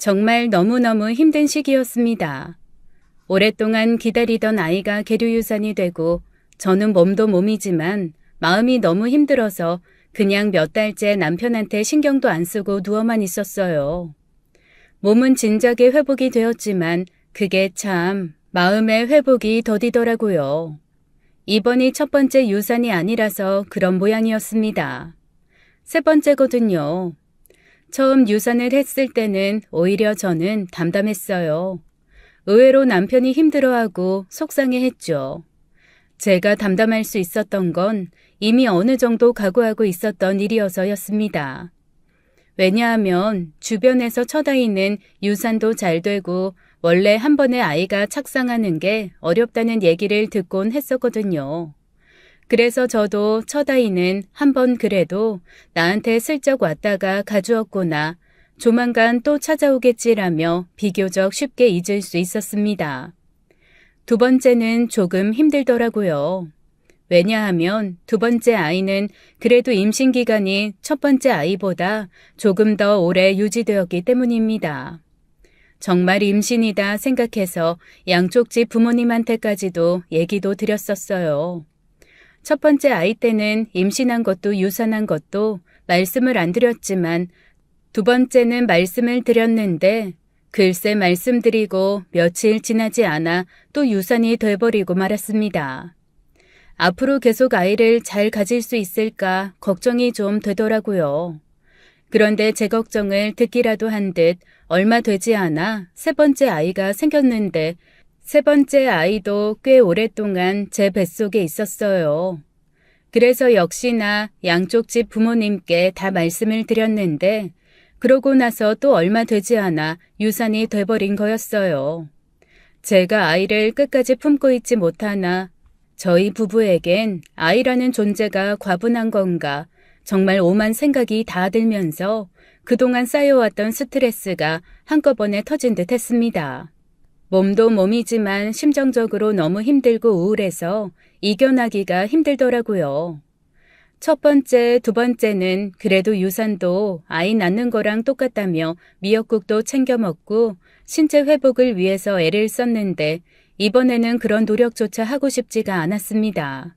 정말 너무너무 힘든 시기였습니다. 오랫동안 기다리던 아이가 계류유산이 되고 저는 몸도 몸이지만 마음이 너무 힘들어서 그냥 몇 달째 남편한테 신경도 안 쓰고 누워만 있었어요. 몸은 진작에 회복이 되었지만 그게 참 마음의 회복이 더디더라고요. 이번이 첫 번째 유산이 아니라서 그런 모양이었습니다. 세 번째거든요. 처음 유산을 했을 때는 오히려 저는 담담했어요. 의외로 남편이 힘들어하고 속상해했죠. 제가 담담할 수 있었던 건 이미 어느 정도 각오하고 있었던 일이어서였습니다. 왜냐하면 주변에서 첫 아이는 유산도 잘 되고 원래 한 번에 아이가 착상하는 게 어렵다는 얘기를 듣곤 했었거든요. 그래서 저도 첫 아이는 한 번 그래도 나한테 슬쩍 왔다가 가주었구나, 조만간 또 찾아오겠지라며 비교적 쉽게 잊을 수 있었습니다. 두 번째는 조금 힘들더라고요. 왜냐하면 두 번째 아이는 그래도 임신 기간이 첫 번째 아이보다 조금 더 오래 유지되었기 때문입니다. 정말 임신이다 생각해서 양쪽 집 부모님한테까지도 얘기도 드렸었어요. 첫 번째 아이 때는 임신한 것도 유산한 것도 말씀을 안 드렸지만 두 번째는 말씀을 드렸는데 글쎄 말씀드리고 며칠 지나지 않아 또 유산이 돼버리고 말았습니다. 앞으로 계속 아이를 잘 가질 수 있을까 걱정이 좀 되더라고요. 그런데 제 걱정을 듣기라도 한 듯 얼마 되지 않아 세 번째 아이가 생겼는데 세 번째 아이도 꽤 오랫동안 제 뱃속에 있었어요. 그래서 역시나 양쪽 집 부모님께 다 말씀을 드렸는데 그러고 나서 또 얼마 되지 않아 유산이 돼버린 거였어요. 제가 아이를 끝까지 품고 있지 못하나 저희 부부에겐 아이라는 존재가 과분한 건가 정말 오만 생각이 다 들면서 그동안 쌓여왔던 스트레스가 한꺼번에 터진 듯 했습니다. 몸도 몸이지만 심정적으로 너무 힘들고 우울해서 이겨나기가 힘들더라고요. 첫 번째, 두 번째는 그래도 유산도 아이 낳는 거랑 똑같다며 미역국도 챙겨 먹고 신체 회복을 위해서 애를 썼는데 이번에는 그런 노력조차 하고 싶지가 않았습니다.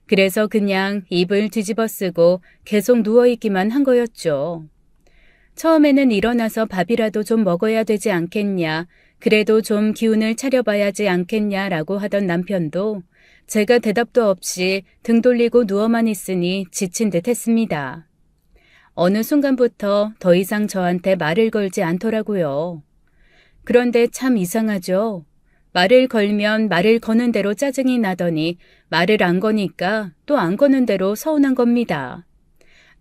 그래서 그냥 입을 뒤집어 쓰고 계속 누워있기만 한 거였죠. 처음에는 일어나서 밥이라도 좀 먹어야 되지 않겠냐, 그래도 좀 기운을 차려봐야지 않겠냐라고 하던 남편도 제가 대답도 없이 등 돌리고 누워만 있으니 지친 듯 했습니다. 어느 순간부터 더 이상 저한테 말을 걸지 않더라고요. 그런데 참 이상하죠. 말을 걸면 말을 거는 대로 짜증이 나더니 말을 안 거니까 또 안 거는 대로 서운한 겁니다.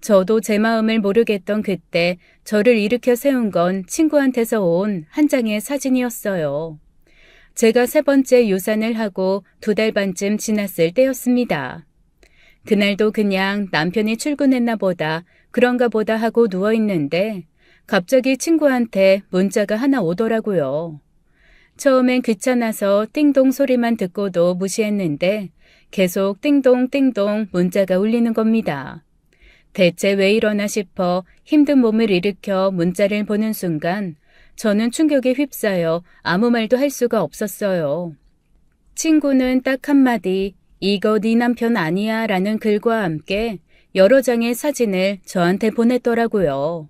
저도 제 마음을 모르겠던 그때 저를 일으켜 세운 건 친구한테서 온 한 장의 사진이었어요. 제가 세 번째 유산을 하고 2달 반쯤 지났을 때였습니다. 그날도 그냥 남편이 출근했나 보다 그런가 보다 하고 누워있는데 갑자기 친구한테 문자가 하나 오더라고요. 처음엔 귀찮아서 띵동 소리만 듣고도 무시했는데 계속 띵동 띵동 문자가 울리는 겁니다. 대체 왜 이러나 싶어 힘든 몸을 일으켜 문자를 보는 순간 저는 충격에 휩싸여 아무 말도 할 수가 없었어요. 친구는 딱 한마디 "이거 네 남편 아니야?" 라는 글과 함께 여러 장의 사진을 저한테 보냈더라고요.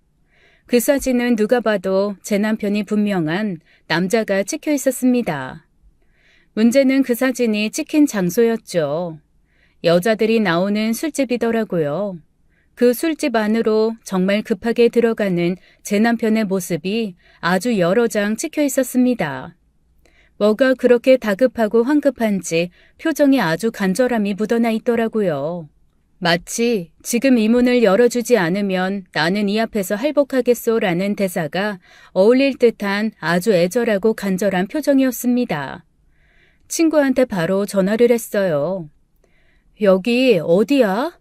그 사진은 누가 봐도 제 남편이 분명한 남자가 찍혀 있었습니다. 문제는 그 사진이 찍힌 장소였죠. 여자들이 나오는 술집이더라고요. 그 술집 안으로 정말 급하게 들어가는 제 남편의 모습이 아주 여러 장 찍혀 있었습니다. 뭐가 그렇게 다급하고 황급한지 표정이 아주 간절함이 묻어나 있더라고요. 마치 "지금 이 문을 열어주지 않으면 나는 이 앞에서 할복하겠소라는 대사가 어울릴 듯한 아주 애절하고 간절한 표정이었습니다. 친구한테 바로 전화를 했어요. "여기 어디야?"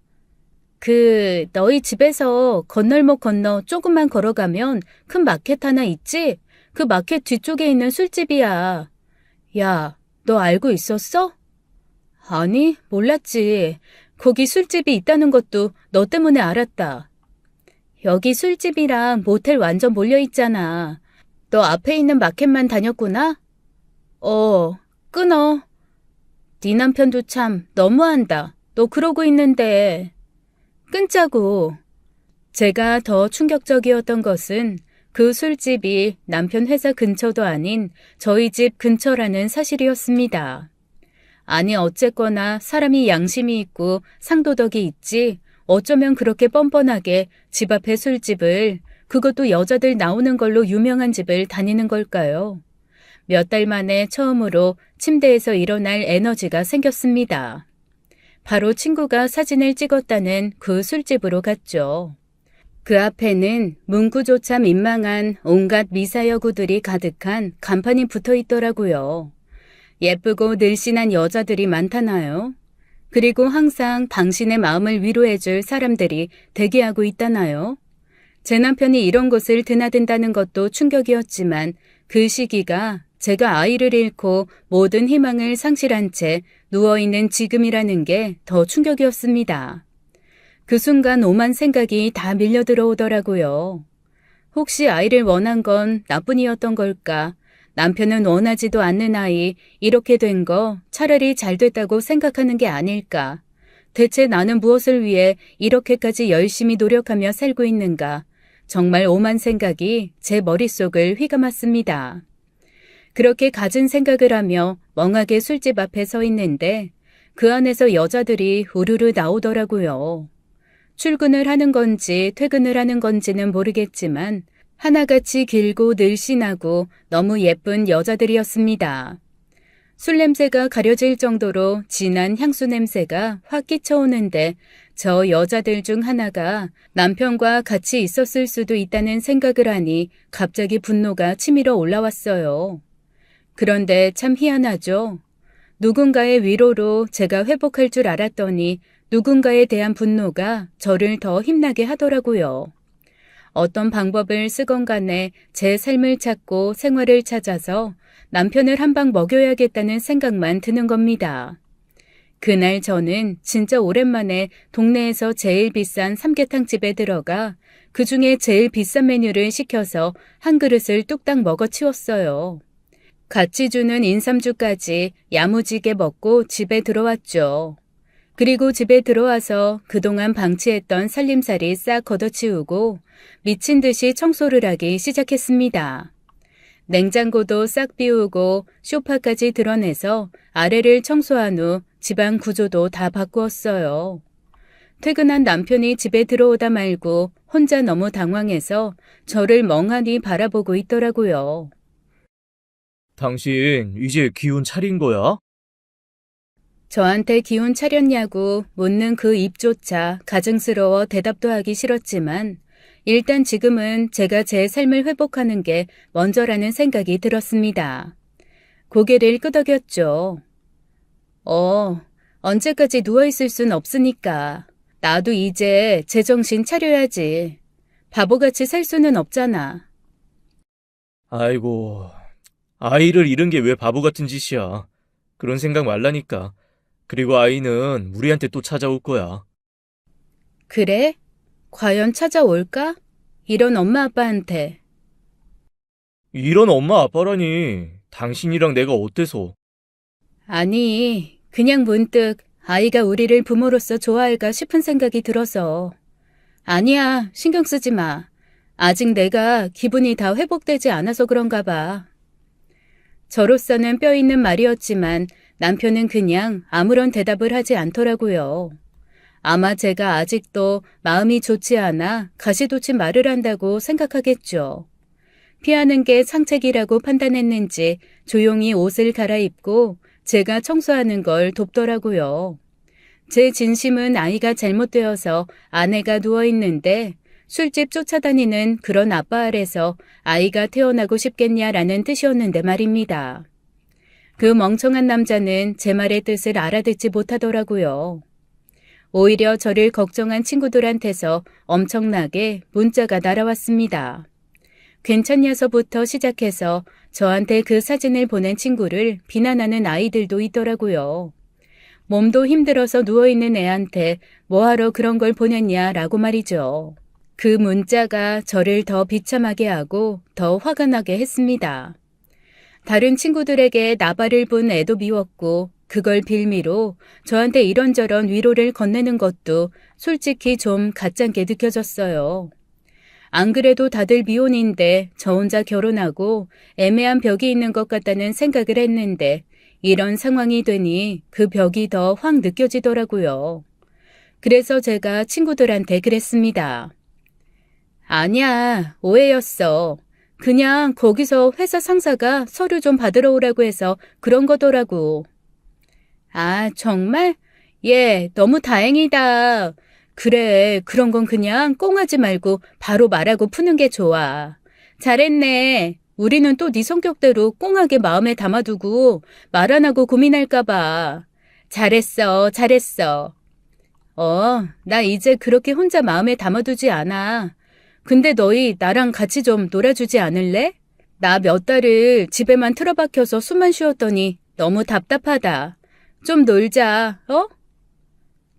너희 집에서 건널목 건너 조금만 걸어가면 큰 마켓 하나 있지? 그 마켓 뒤쪽에 있는 술집이야. 야, 너 알고 있었어? 아니, 몰랐지. 거기 술집이 있다는 것도 너 때문에 알았다. 여기 술집이랑 모텔 완전 몰려있잖아. 너 앞에 있는 마켓만 다녔구나? 끊어. 네 남편도 참 너무한다. 너 그러고 있는데. 끊자고. 제가 더 충격적이었던 것은 그 술집이 남편 회사 근처도 아닌 저희 집 근처라는 사실이었습니다. 아니 어쨌거나 사람이 양심이 있고 상도덕이 있지 어쩌면 그렇게 뻔뻔하게 집 앞에 술집을, 그것도 여자들 나오는 걸로 유명한 집을 다니는 걸까요? 몇 달 만에 처음으로 침대에서 일어날 에너지가 생겼습니다. 바로 친구가 사진을 찍었다는 그 술집으로 갔죠. 그 앞에는 문구조차 민망한 온갖 미사여구들이 가득한 간판이 붙어 있더라고요. 예쁘고 늘씬한 여자들이 많다나요? 그리고 항상 당신의 마음을 위로해줄 사람들이 대기하고 있다나요? 제 남편이 이런 곳을 드나든다는 것도 충격이었지만 그 시기가 제가 아이를 잃고 모든 희망을 상실한 채 누워있는 지금이라는 게 더 충격이었습니다. 그 순간 오만 생각이 다 밀려 들어오더라고요. 혹시 아이를 원한 건 나뿐이었던 걸까? 남편은 원하지도 않는 아이, 이렇게 된 거 차라리 잘 됐다고 생각하는 게 아닐까? 대체 나는 무엇을 위해 이렇게까지 열심히 노력하며 살고 있는가? 정말 오만 생각이 제 머릿속을 휘감았습니다. 그렇게 갖은 생각을 하며 멍하게 술집 앞에 서 있는데 그 안에서 여자들이 우르르 나오더라고요. 출근을 하는 건지 퇴근을 하는 건지는 모르겠지만 하나같이 길고 늘씬하고 너무 예쁜 여자들이었습니다. 술 냄새가 가려질 정도로 진한 향수 냄새가 확 끼쳐오는데 저 여자들 중 하나가 남편과 같이 있었을 수도 있다는 생각을 하니 갑자기 분노가 치밀어 올라왔어요. 그런데 참 희한하죠. 누군가의 위로로 제가 회복할 줄 알았더니 누군가에 대한 분노가 저를 더 힘나게 하더라고요. 어떤 방법을 쓰건 간에 제 삶을 찾고 생활을 찾아서 남편을 한 방 먹여야겠다는 생각만 드는 겁니다. 그날 저는 진짜 오랜만에 동네에서 제일 비싼 삼계탕집에 들어가 그 중에 제일 비싼 메뉴를 시켜서 한 그릇을 뚝딱 먹어치웠어요. 같이 주는 인삼주까지 야무지게 먹고 집에 들어왔죠. 그리고 집에 들어와서 그동안 방치했던 살림살이 싹 걷어치우고 미친 듯이 청소를 하기 시작했습니다. 냉장고도 싹 비우고 소파까지 드러내서 아래를 청소한 후 집안 구조도 다 바꾸었어요. 퇴근한 남편이 집에 들어오다 말고 혼자 너무 당황해서 저를 멍하니 바라보고 있더라고요. 당신 이제 기운 차린 거야? 저한테 기운 차렸냐고 묻는 그 입조차 가증스러워 대답도 하기 싫었지만 일단 지금은 제가 제 삶을 회복하는 게 먼저라는 생각이 들었습니다. 고개를 끄덕였죠. 언제까지 누워있을 순 없으니까. 나도 이제 제정신 차려야지. 바보같이 살 수는 없잖아. 아이고, 아이를 잃은 게 왜 바보 같은 짓이야. 그런 생각 말라니까. 그리고 아이는 우리한테 또 찾아올 거야. 그래? 과연 찾아올까? 이런 엄마 아빠한테. 이런 엄마 아빠라니. 당신이랑 내가 어때서? 아니, 그냥 문득 아이가 우리를 부모로서 좋아할까 싶은 생각이 들어서. 아니야, 신경 쓰지 마. 아직 내가 기분이 다 회복되지 않아서 그런가 봐. 저로서는 뼈 있는 말이었지만 남편은 그냥 아무런 대답을 하지 않더라고요. 아마 제가 아직도 마음이 좋지 않아 가시돋친 말을 한다고 생각하겠죠. 피하는 게 상책이라고 판단했는지 조용히 옷을 갈아입고 제가 청소하는 걸 돕더라고요. 제 진심은 아이가 잘못되어서 아내가 누워있는데 술집 쫓아다니는 그런 아빠 아래서 아이가 태어나고 싶겠냐라는 뜻이었는데 말입니다. 그 멍청한 남자는 제 말의 뜻을 알아듣지 못하더라고요. 오히려 저를 걱정한 친구들한테서 엄청나게 문자가 날아왔습니다. 괜찮냐서부터 시작해서 저한테 그 사진을 보낸 친구를 비난하는 아이들도 있더라고요. 몸도 힘들어서 누워있는 애한테 뭐하러 그런 걸 보냈냐라고 말이죠. 그 문자가 저를 더 비참하게 하고 더 화가 나게 했습니다. 다른 친구들에게 나발을 분 애도 미웠고 그걸 빌미로 저한테 이런저런 위로를 건네는 것도 솔직히 좀 가짠게 느껴졌어요. 안 그래도 다들 미혼인데 저 혼자 결혼하고 애매한 벽이 있는 것 같다는 생각을 했는데 이런 상황이 되니 그 벽이 더 확 느껴지더라고요. 그래서 제가 친구들한테 그랬습니다. 아니야, 오해였어. 그냥 거기서 회사 상사가 서류 좀 받으러 오라고 해서 그런 거더라고. 아, 정말? 예, 너무 다행이다. 그래, 그런 건 그냥 꽁하지 말고 바로 말하고 푸는 게 좋아. 잘했네. 우리는 또 네 성격대로 꽁하게 마음에 담아두고 말 안 하고 고민할까 봐. 잘했어, 잘했어. 나 이제 그렇게 혼자 마음에 담아두지 않아. 근데 너희 나랑 같이 좀 놀아주지 않을래? 나 몇 달을 집에만 틀어박혀서 숨만 쉬었더니 너무 답답하다. 좀 놀자, 어?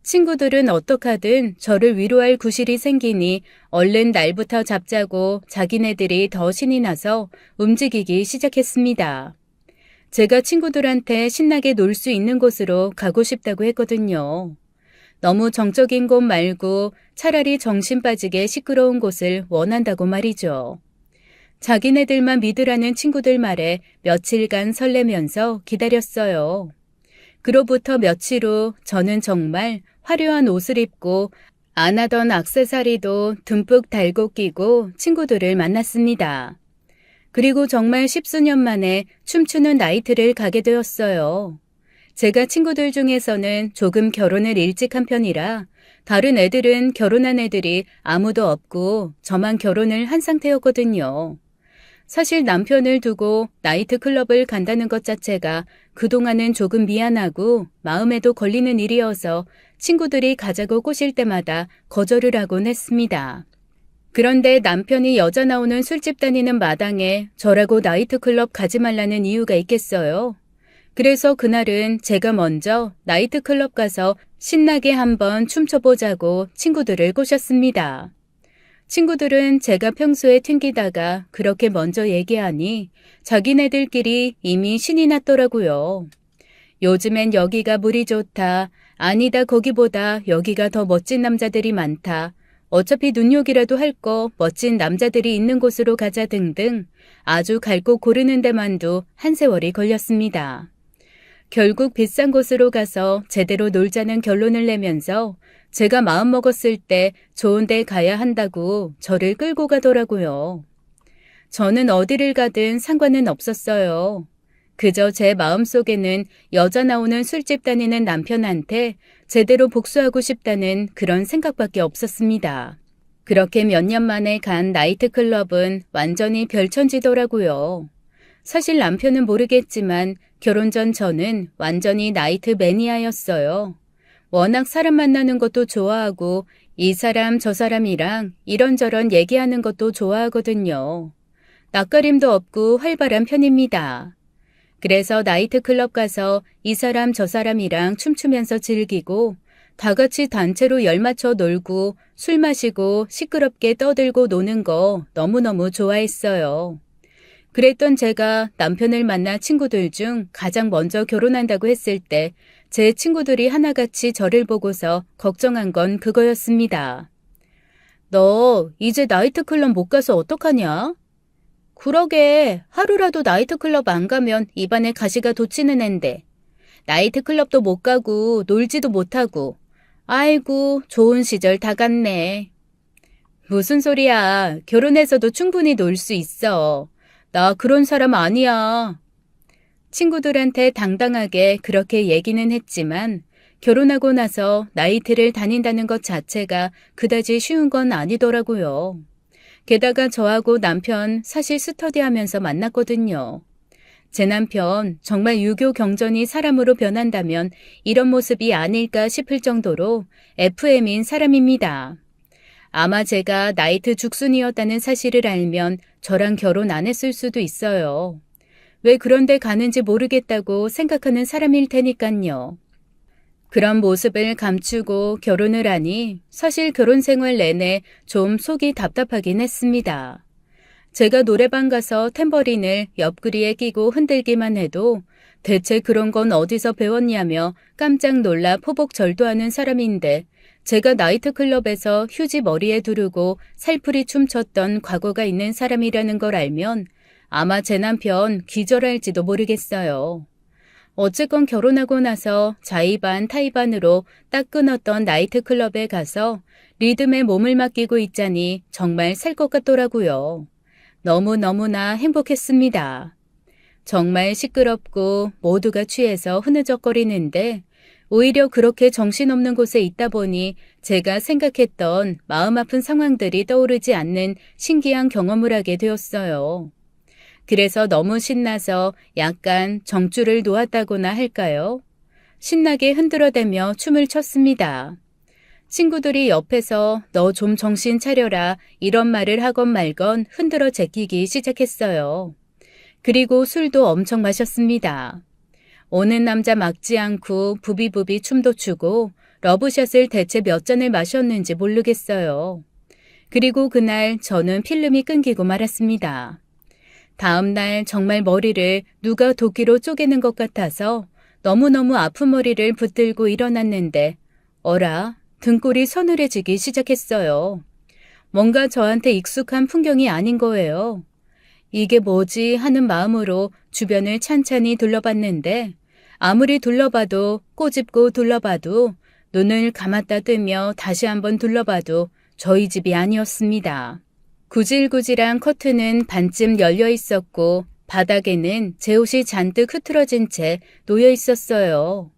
친구들은 어떡하든 저를 위로할 구실이 생기니 얼른 날부터 잡자고 자기네들이 더 신이 나서 움직이기 시작했습니다. 제가 친구들한테 신나게 놀 수 있는 곳으로 가고 싶다고 했거든요. 너무 정적인 곳 말고 차라리 정신 빠지게 시끄러운 곳을 원한다고 말이죠. 자기네들만 믿으라는 친구들 말에 며칠간 설레면서 기다렸어요. 그로부터 며칠 후 저는 정말 화려한 옷을 입고 안 하던 액세서리도 듬뿍 달고 끼고 친구들을 만났습니다. 그리고 정말 십수년 만에 춤추는 나이트를 가게 되었어요. 제가 친구들 중에서는 조금 결혼을 일찍 한 편이라 다른 애들은 결혼한 애들이 아무도 없고 저만 결혼을 한 상태였거든요. 사실 남편을 두고 나이트클럽을 간다는 것 자체가 그동안은 조금 미안하고 마음에도 걸리는 일이어서 친구들이 가자고 꼬실 때마다 거절을 하곤 했습니다. 그런데 남편이 여자 나오는 술집 다니는 마당에 저라고 나이트클럽 가지 말라는 이유가 있겠어요? 그래서 그날은 제가 먼저 나이트클럽 가서 신나게 한번 춤춰보자고 친구들을 꼬셨습니다. 친구들은 제가 평소에 튕기다가 그렇게 먼저 얘기하니 자기네들끼리 이미 신이 났더라고요. 요즘엔 여기가 물이 좋다. 아니다, 거기보다 여기가 더 멋진 남자들이 많다. 어차피 눈욕이라도 할 거 멋진 남자들이 있는 곳으로 가자 등등 아주 갈 곳 고르는 데만도 한 세월이 걸렸습니다. 결국 비싼 곳으로 가서 제대로 놀자는 결론을 내면서 제가 마음먹었을 때 좋은 데 가야 한다고 저를 끌고 가더라고요. 저는 어디를 가든 상관은 없었어요. 그저 제 마음속에는 여자 나오는 술집 다니는 남편한테 제대로 복수하고 싶다는 그런 생각밖에 없었습니다. 그렇게 몇 년 만에 간 나이트클럽은 완전히 별천지더라고요. 사실 남편은 모르겠지만 결혼 전 저는 완전히 나이트 매니아였어요. 워낙 사람 만나는 것도 좋아하고 이 사람 저 사람이랑 이런저런 얘기하는 것도 좋아하거든요. 낯가림도 없고 활발한 편입니다. 그래서 나이트클럽 가서 이 사람 저 사람이랑 춤추면서 즐기고 다 같이 단체로 열맞춰 놀고 술 마시고 시끄럽게 떠들고 노는 거 너무너무 좋아했어요. 그랬던 제가 남편을 만나 친구들 중 가장 먼저 결혼한다고 했을 때 제 친구들이 하나같이 저를 보고서 걱정한 건 그거였습니다. 너 이제 나이트클럽 못 가서 어떡하냐? 그러게, 하루라도 나이트클럽 안 가면 입안에 가시가 돋치는 앤데. 나이트클럽도 못 가고 놀지도 못하고. 아이고, 좋은 시절 다 갔네. 무슨 소리야. 결혼해서도 충분히 놀 수 있어. 나 그런 사람 아니야. 친구들한테 당당하게 그렇게 얘기는 했지만 결혼하고 나서 나이트를 다닌다는 것 자체가 그다지 쉬운 건 아니더라고요. 게다가 저하고 남편 사실 스터디하면서 만났거든요. 제 남편 정말 유교 경전이 사람으로 변한다면 이런 모습이 아닐까 싶을 정도로 FM인 사람입니다. 아마 제가 나이트 죽순이었다는 사실을 알면 저랑 결혼 안 했을 수도 있어요. 왜 그런 데 가는지 모르겠다고 생각하는 사람일 테니깐요. 그런 모습을 감추고 결혼을 하니 사실 결혼 생활 내내 좀 속이 답답하긴 했습니다. 제가 노래방 가서 탬버린을 옆구리에 끼고 흔들기만 해도 대체 그런 건 어디서 배웠냐며 깜짝 놀라 포복절도하는 사람인데 제가 나이트클럽에서 휴지 머리에 두르고 살풀이 춤췄던 과거가 있는 사람이라는 걸 알면 아마 제 남편 기절할지도 모르겠어요. 어쨌건 결혼하고 나서 자의반 타의반으로 딱 끊었던 나이트클럽에 가서 리듬에 몸을 맡기고 있자니 정말 살 것 같더라고요. 너무너무나 행복했습니다. 정말 시끄럽고 모두가 취해서 흐느적거리는데 오히려 그렇게 정신없는 곳에 있다 보니 제가 생각했던 마음 아픈 상황들이 떠오르지 않는 신기한 경험을 하게 되었어요. 그래서 너무 신나서 약간 정줄을 놓았다고나 할까요? 신나게 흔들어대며 춤을 췄습니다. 친구들이 옆에서 너 좀 정신 차려라 이런 말을 하건 말건 흔들어 제끼기 시작했어요. 그리고 술도 엄청 마셨습니다. 오는 남자 막지 않고 부비부비 춤도 추고 러브샷을 대체 몇 잔을 마셨는지 모르겠어요. 그리고 그날 저는 필름이 끊기고 말았습니다. 다음 날 정말 머리를 누가 도끼로 쪼개는 것 같아서 너무너무 아픈 머리를 붙들고 일어났는데 어라, 등골이 서늘해지기 시작했어요. 뭔가 저한테 익숙한 풍경이 아닌 거예요. 이게 뭐지 하는 마음으로 주변을 찬찬히 둘러봤는데 아무리 둘러봐도 꼬집고 둘러봐도 눈을 감았다 뜨며 다시 한번 둘러봐도 저희 집이 아니었습니다. 구질구질한 커튼은 반쯤 열려 있었고 바닥에는 제 옷이 잔뜩 흐트러진 채 놓여 있었어요.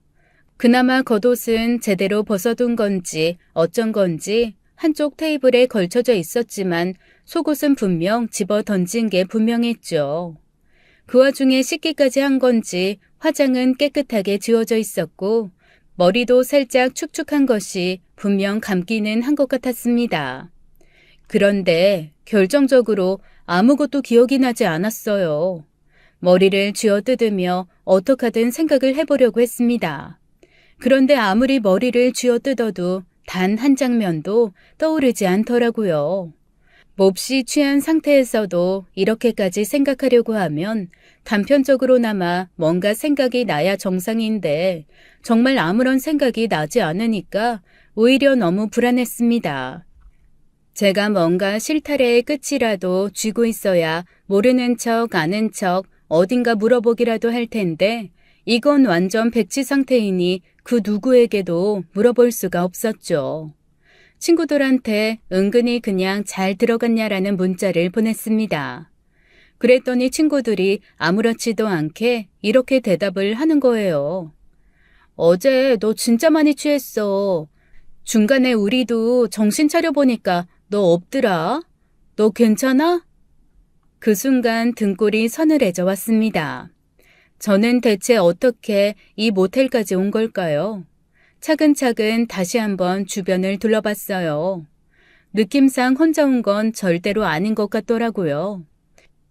그나마 겉옷은 제대로 벗어둔 건지 어쩐 건지 한쪽 테이블에 걸쳐져 있었지만 속옷은 분명 집어 던진 게 분명했죠. 그 와중에 씻기까지 한 건지 화장은 깨끗하게 지워져 있었고 머리도 살짝 축축한 것이 분명 감기는 한 것 같았습니다. 그런데 결정적으로 아무것도 기억이 나지 않았어요. 머리를 쥐어뜯으며 어떡하든 생각을 해보려고 했습니다. 그런데 아무리 머리를 쥐어뜯어도 단 한 장면도 떠오르지 않더라고요. 몹시 취한 상태에서도 이렇게까지 생각하려고 하면 단편적으로나마 뭔가 생각이 나야 정상인데 정말 아무런 생각이 나지 않으니까 오히려 너무 불안했습니다. 제가 뭔가 실타래의 끝이라도 쥐고 있어야 모르는 척 아는 척 어딘가 물어보기라도 할 텐데 이건 완전 백지 상태이니 그 누구에게도 물어볼 수가 없었죠. 친구들한테 은근히 그냥 잘 들어갔냐라는 문자를 보냈습니다. 그랬더니 친구들이 아무렇지도 않게 이렇게 대답을 하는 거예요. 어제 너 진짜 많이 취했어. 중간에 우리도 정신 차려보니까 너 없더라. 너 괜찮아? 그 순간 등골이 서늘해져 왔습니다. 저는 대체 어떻게 이 모텔까지 온 걸까요? 차근차근 다시 한번 주변을 둘러봤어요. 느낌상 혼자 온 건 절대로 아닌 것 같더라고요.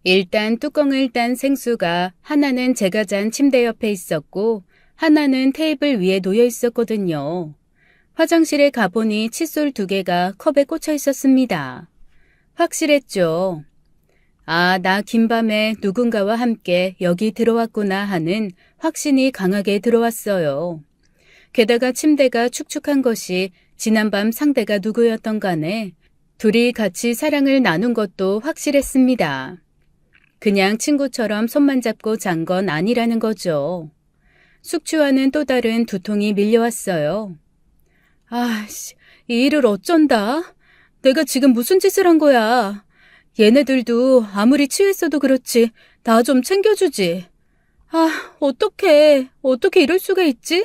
일단 뚜껑을 딴 생수가 하나는 제가 잔 침대 옆에 있었고 하나는 테이블 위에 놓여 있었거든요. 화장실에 가보니 칫솔 2개가 컵에 꽂혀 있었습니다. 확실했죠. 아, 나 긴밤에 누군가와 함께 여기 들어왔구나 하는 확신이 강하게 들어왔어요. 게다가 침대가 축축한 것이 지난밤 상대가 누구였던 간에 둘이 같이 사랑을 나눈 것도 확실했습니다. 그냥 친구처럼 손만 잡고 잔 건 아니라는 거죠. 숙취와는 또 다른 두통이 밀려왔어요. 아씨, 이 일을 어쩐다? 내가 지금 무슨 짓을 한 거야? 얘네들도 아무리 취했어도 그렇지 나 좀 챙겨주지. 아, 어떻게 이럴 수가 있지?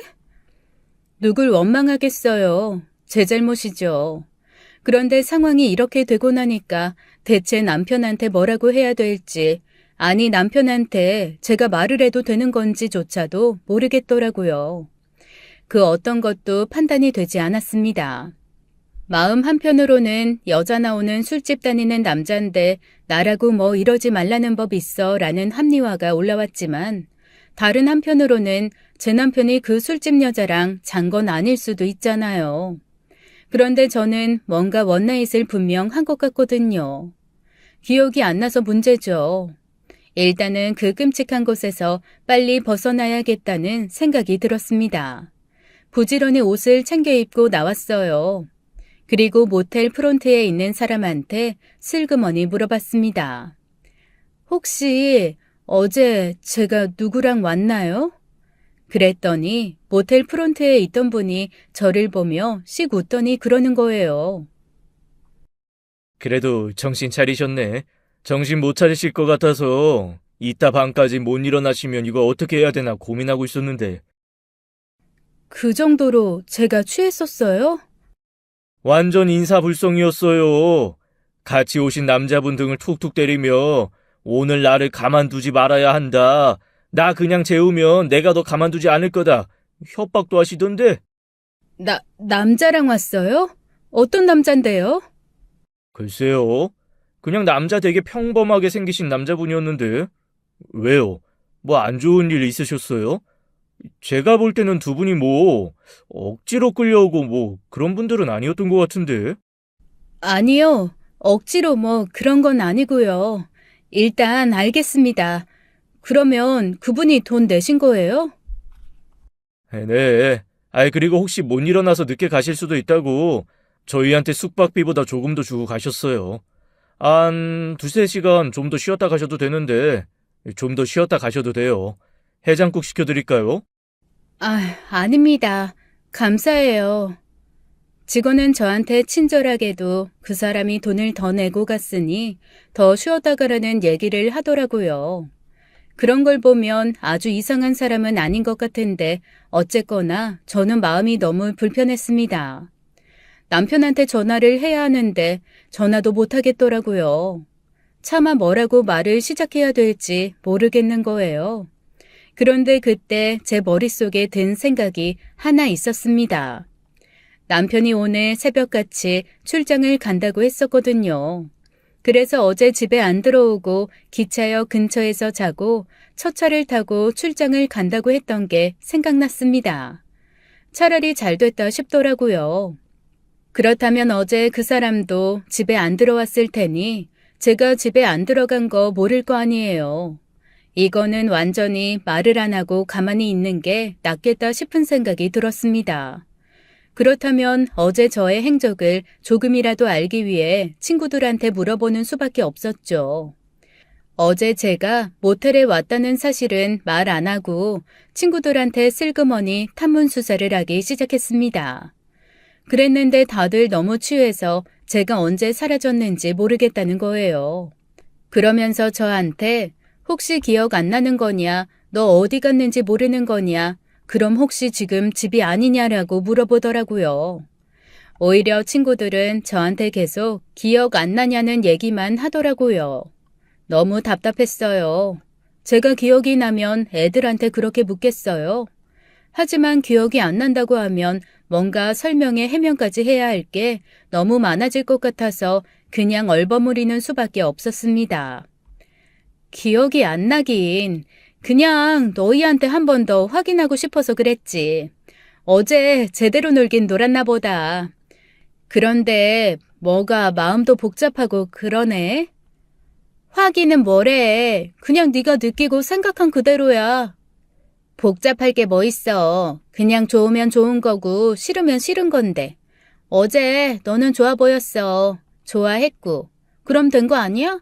누굴 원망하겠어요. 제 잘못이죠. 그런데 상황이 이렇게 되고 나니까 대체 남편한테 뭐라고 해야 될지, 아니 남편한테 제가 말을 해도 되는 건지조차도 모르겠더라고요. 그 어떤 것도 판단이 되지 않았습니다. 마음 한편으로는 여자 나오는 술집 다니는 남잔데 나라고 뭐 이러지 말라는 법 있어 라는 합리화가 올라왔지만 다른 한편으로는 제 남편이 그 술집 여자랑 잔 건 아닐 수도 있잖아요. 그런데 저는 뭔가 원나잇을 분명 한 것 같거든요. 기억이 안 나서 문제죠. 일단은 그 끔찍한 곳에서 빨리 벗어나야겠다는 생각이 들었습니다. 부지런히 옷을 챙겨 입고 나왔어요. 그리고 모텔 프론트에 있는 사람한테 슬그머니 물어봤습니다. 혹시 어제 제가 누구랑 왔나요? 그랬더니 모텔 프론트에 있던 분이 저를 보며 씩 웃더니 그러는 거예요. 그래도 정신 차리셨네. 정신 못 차리실 것 같아서 이따 밤까지 못 일어나시면 이거 어떻게 해야 되나 고민하고 있었는데. 그 정도로 제가 취했었어요? 완전 인사불성이었어요. 같이 오신 남자분 등을 툭툭 때리며 오늘 나를 가만두지 말아야 한다. 나 그냥 재우면 내가 너 가만두지 않을 거다. 협박도 하시던데. 남자랑 왔어요? 어떤 남잔데요? 글쎄요. 그냥 남자 되게 평범하게 생기신 남자분이었는데. 왜요? 뭐 안 좋은 일 있으셨어요? 제가 볼 때는 두 분이 뭐 억지로 끌려오고 뭐 그런 분들은 아니었던 것 같은데. 아니요. 억지로 뭐 그런 건 아니고요. 일단 알겠습니다. 그러면 그분이 돈 내신 거예요? 네. 그리고 혹시 못 일어나서 늦게 가실 수도 있다고 저희한테 숙박비보다 조금 더 주고 가셨어요. 한 두세 시간 좀 더 쉬었다 가셔도 되는데 좀 더 쉬었다 가셔도 돼요. 해장국 시켜드릴까요? 아닙니다. 감사해요. 직원은 저한테 친절하게도 그 사람이 돈을 더 내고 갔으니 더 쉬었다 가라는 얘기를 하더라고요. 그런 걸 보면 아주 이상한 사람은 아닌 것 같은데 어쨌거나 저는 마음이 너무 불편했습니다. 남편한테 전화를 해야 하는데 전화도 못 하겠더라고요. 차마 뭐라고 말을 시작해야 될지 모르겠는 거예요. 그런데 그때 제 머릿속에 든 생각이 하나 있었습니다. 남편이 오늘 새벽같이 출장을 간다고 했었거든요. 그래서 어제 집에 안 들어오고 기차역 근처에서 자고 첫 차를 타고 출장을 간다고 했던 게 생각났습니다. 차라리 잘 됐다 싶더라고요. 그렇다면 어제 그 사람도 집에 안 들어왔을 테니 제가 집에 안 들어간 거 모를 거 아니에요. 이거는 완전히 말을 안 하고 가만히 있는 게 낫겠다 싶은 생각이 들었습니다. 그렇다면 어제 저의 행적을 조금이라도 알기 위해 친구들한테 물어보는 수밖에 없었죠. 어제 제가 모텔에 왔다는 사실은 말 안 하고 친구들한테 슬그머니 탐문 수사를 하기 시작했습니다. 그랬는데 다들 너무 취해서 제가 언제 사라졌는지 모르겠다는 거예요. 그러면서 저한테 혹시 기억 안 나는 거냐, 너 어디 갔는지 모르는 거냐, 그럼 혹시 지금 집이 아니냐라고 물어보더라고요. 오히려 친구들은 저한테 계속 기억 안 나냐는 얘기만 하더라고요. 너무 답답했어요. 제가 기억이 나면 애들한테 그렇게 묻겠어요. 하지만 기억이 안 난다고 하면 뭔가 설명에 해명까지 해야 할 게 너무 많아질 것 같아서 그냥 얼버무리는 수밖에 없었습니다. 기억이 안 나긴 그냥 너희한테 한 번 더 확인하고 싶어서 그랬지. 어제 제대로 놀긴 놀았나 보다. 그런데 뭐가 마음도 복잡하고 그러네. 확인은 뭐래. 그냥 네가 느끼고 생각한 그대로야. 복잡할 게 뭐 있어. 그냥 좋으면 좋은 거고 싫으면 싫은 건데. 어제 너는 좋아 보였어. 좋아했고. 그럼 된 거 아니야?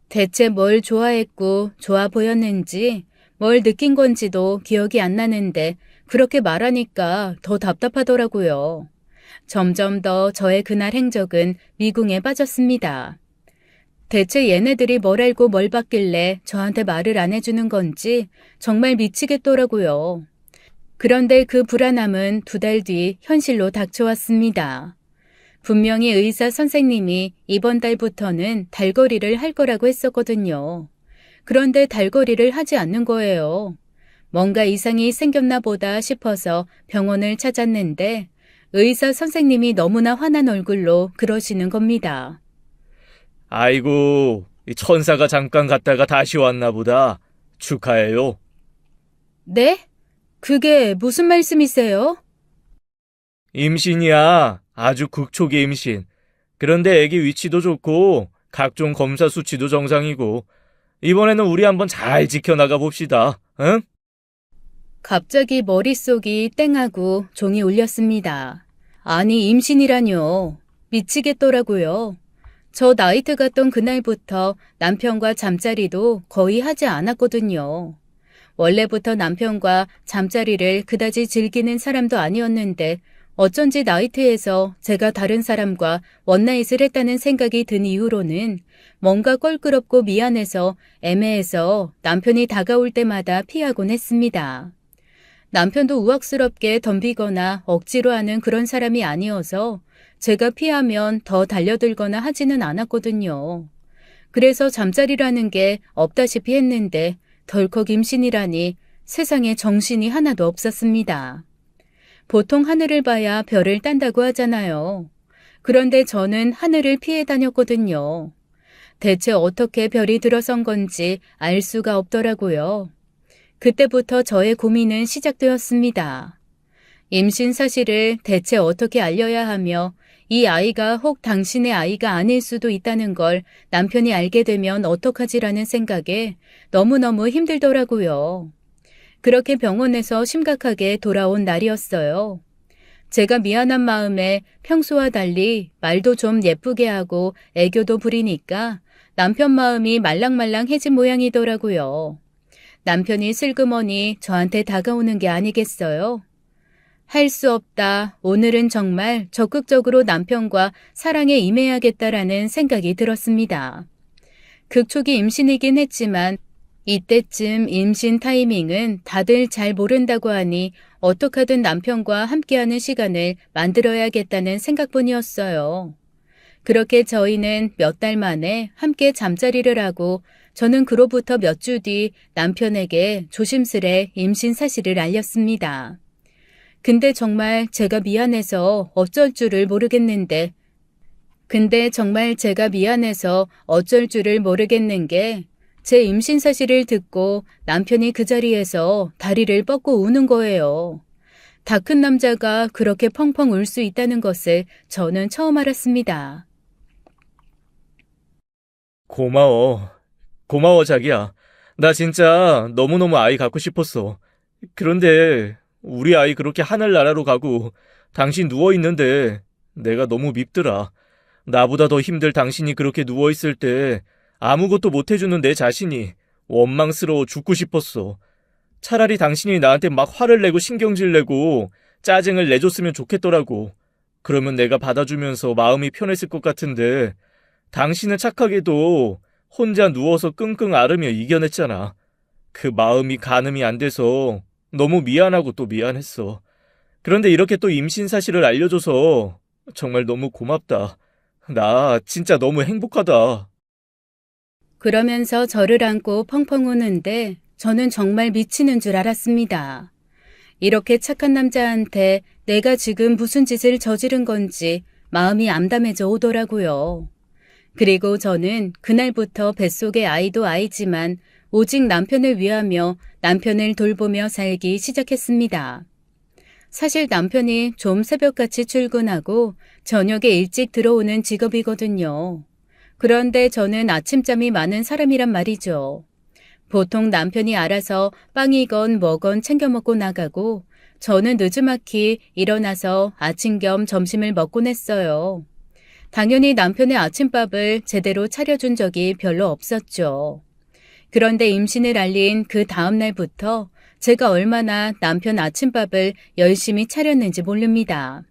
대체 뭘 좋아했고 좋아 보였는지 뭘 느낀 건지도 기억이 안 나는데 그렇게 말하니까 더 답답하더라고요. 점점 더 저의 그날 행적은 미궁에 빠졌습니다. 대체 얘네들이 뭘 알고 뭘 받길래 저한테 말을 안 해주는 건지 정말 미치겠더라고요. 그런데 그 불안함은 2달 뒤 현실로 닥쳐왔습니다. 분명히 의사 선생님이 이번 달부터는 달거리를 할 거라고 했었거든요. 그런데 달거리를 하지 않는 거예요. 뭔가 이상이 생겼나 보다 싶어서 병원을 찾았는데 의사 선생님이 너무나 화난 얼굴로 그러시는 겁니다. 아이고, 이 천사가 잠깐 갔다가 다시 왔나 보다. 축하해요. 네? 그게 무슨 말씀이세요? 임신이야. 아주 극초기 임신. 그런데 아기 위치도 좋고 각종 검사 수치도 정상이고 이번에는 우리 한번 잘 지켜나가 봅시다. 응? 갑자기 머릿속이 땡하고 종이 울렸습니다. 아니, 임신이라뇨. 미치겠더라고요. 저 나이트 갔던 그날부터 남편과 잠자리도 거의 하지 않았거든요. 원래부터 남편과 잠자리를 그다지 즐기는 사람도 아니었는데 어쩐지 나이트에서 제가 다른 사람과 원나잇을 했다는 생각이 든 이후로는 뭔가 껄끄럽고 미안해서 애매해서 남편이 다가올 때마다 피하곤 했습니다. 남편도 우악스럽게 덤비거나 억지로 하는 그런 사람이 아니어서 제가 피하면 더 달려들거나 하지는 않았거든요. 그래서 잠자리라는 게 없다시피 했는데 덜컥 임신이라니 세상에 정신이 하나도 없었습니다. 보통 하늘을 봐야 별을 딴다고 하잖아요. 그런데 저는 하늘을 피해 다녔거든요. 대체 어떻게 별이 들어선 건지 알 수가 없더라고요. 그때부터 저의 고민은 시작되었습니다. 임신 사실을 대체 어떻게 알려야 하며 이 아이가 혹 당신의 아이가 아닐 수도 있다는 걸 남편이 알게 되면 어떡하지라는 생각에 너무너무 힘들더라고요. 그렇게 병원에서 심각하게 돌아온 날이었어요. 제가 미안한 마음에 평소와 달리 말도 좀 예쁘게 하고 애교도 부리니까 남편 마음이 말랑말랑해진 모양이더라고요. 남편이 슬그머니 저한테 다가오는 게 아니겠어요? 할 수 없다. 오늘은 정말 적극적으로 남편과 사랑에 임해야겠다라는 생각이 들었습니다. 극초기 임신이긴 했지만 이때쯤 임신 타이밍은 다들 잘 모른다고 하니 어떻게든 남편과 함께하는 시간을 만들어야겠다는 생각뿐이었어요. 그렇게 저희는 몇 달 만에 함께 잠자리를 하고 저는 그로부터 몇 주 뒤 남편에게 조심스레 임신 사실을 알렸습니다. 근데 정말 제가 미안해서 어쩔 줄을 모르겠는 게 제 임신 사실을 듣고 남편이 그 자리에서 다리를 뻗고 우는 거예요. 다 큰 남자가 그렇게 펑펑 울 수 있다는 것을 저는 처음 알았습니다. 고마워. 고마워, 자기야. 나 진짜 너무너무 아이 갖고 싶었어. 그런데 우리 아이 그렇게 하늘나라로 가고 당신 누워있는데 내가 너무 밉더라. 나보다 더 힘들 당신이 그렇게 누워있을 때 아무것도 못해주는 내 자신이 원망스러워 죽고 싶었어. 차라리 당신이 나한테 막 화를 내고 신경질 내고 짜증을 내줬으면 좋겠더라고. 그러면 내가 받아주면서 마음이 편했을 것 같은데 당신은 착하게도 혼자 누워서 끙끙 앓으며 이겨냈잖아. 그 마음이 가늠이 안 돼서 너무 미안하고 또 미안했어. 그런데 이렇게 또 임신 사실을 알려줘서 정말 너무 고맙다. 나 진짜 너무 행복하다. 그러면서 저를 안고 펑펑 우는데 저는 정말 미치는 줄 알았습니다. 이렇게 착한 남자한테 내가 지금 무슨 짓을 저지른 건지 마음이 암담해져 오더라고요. 그리고 저는 그날부터 뱃속의 아이도 아이지만 오직 남편을 위하며 남편을 돌보며 살기 시작했습니다. 사실 남편이 좀 새벽같이 출근하고 저녁에 일찍 들어오는 직업이거든요. 그런데 저는 아침잠이 많은 사람이란 말이죠. 보통 남편이 알아서 빵이건 뭐건 챙겨 먹고 나가고 저는 느지막이 일어나서 아침 겸 점심을 먹곤 했어요. 당연히 남편의 아침밥을 제대로 차려준 적이 별로 없었죠. 그런데 임신을 알린 그 다음 날부터 제가 얼마나 남편 아침밥을 열심히 차렸는지 모릅니다.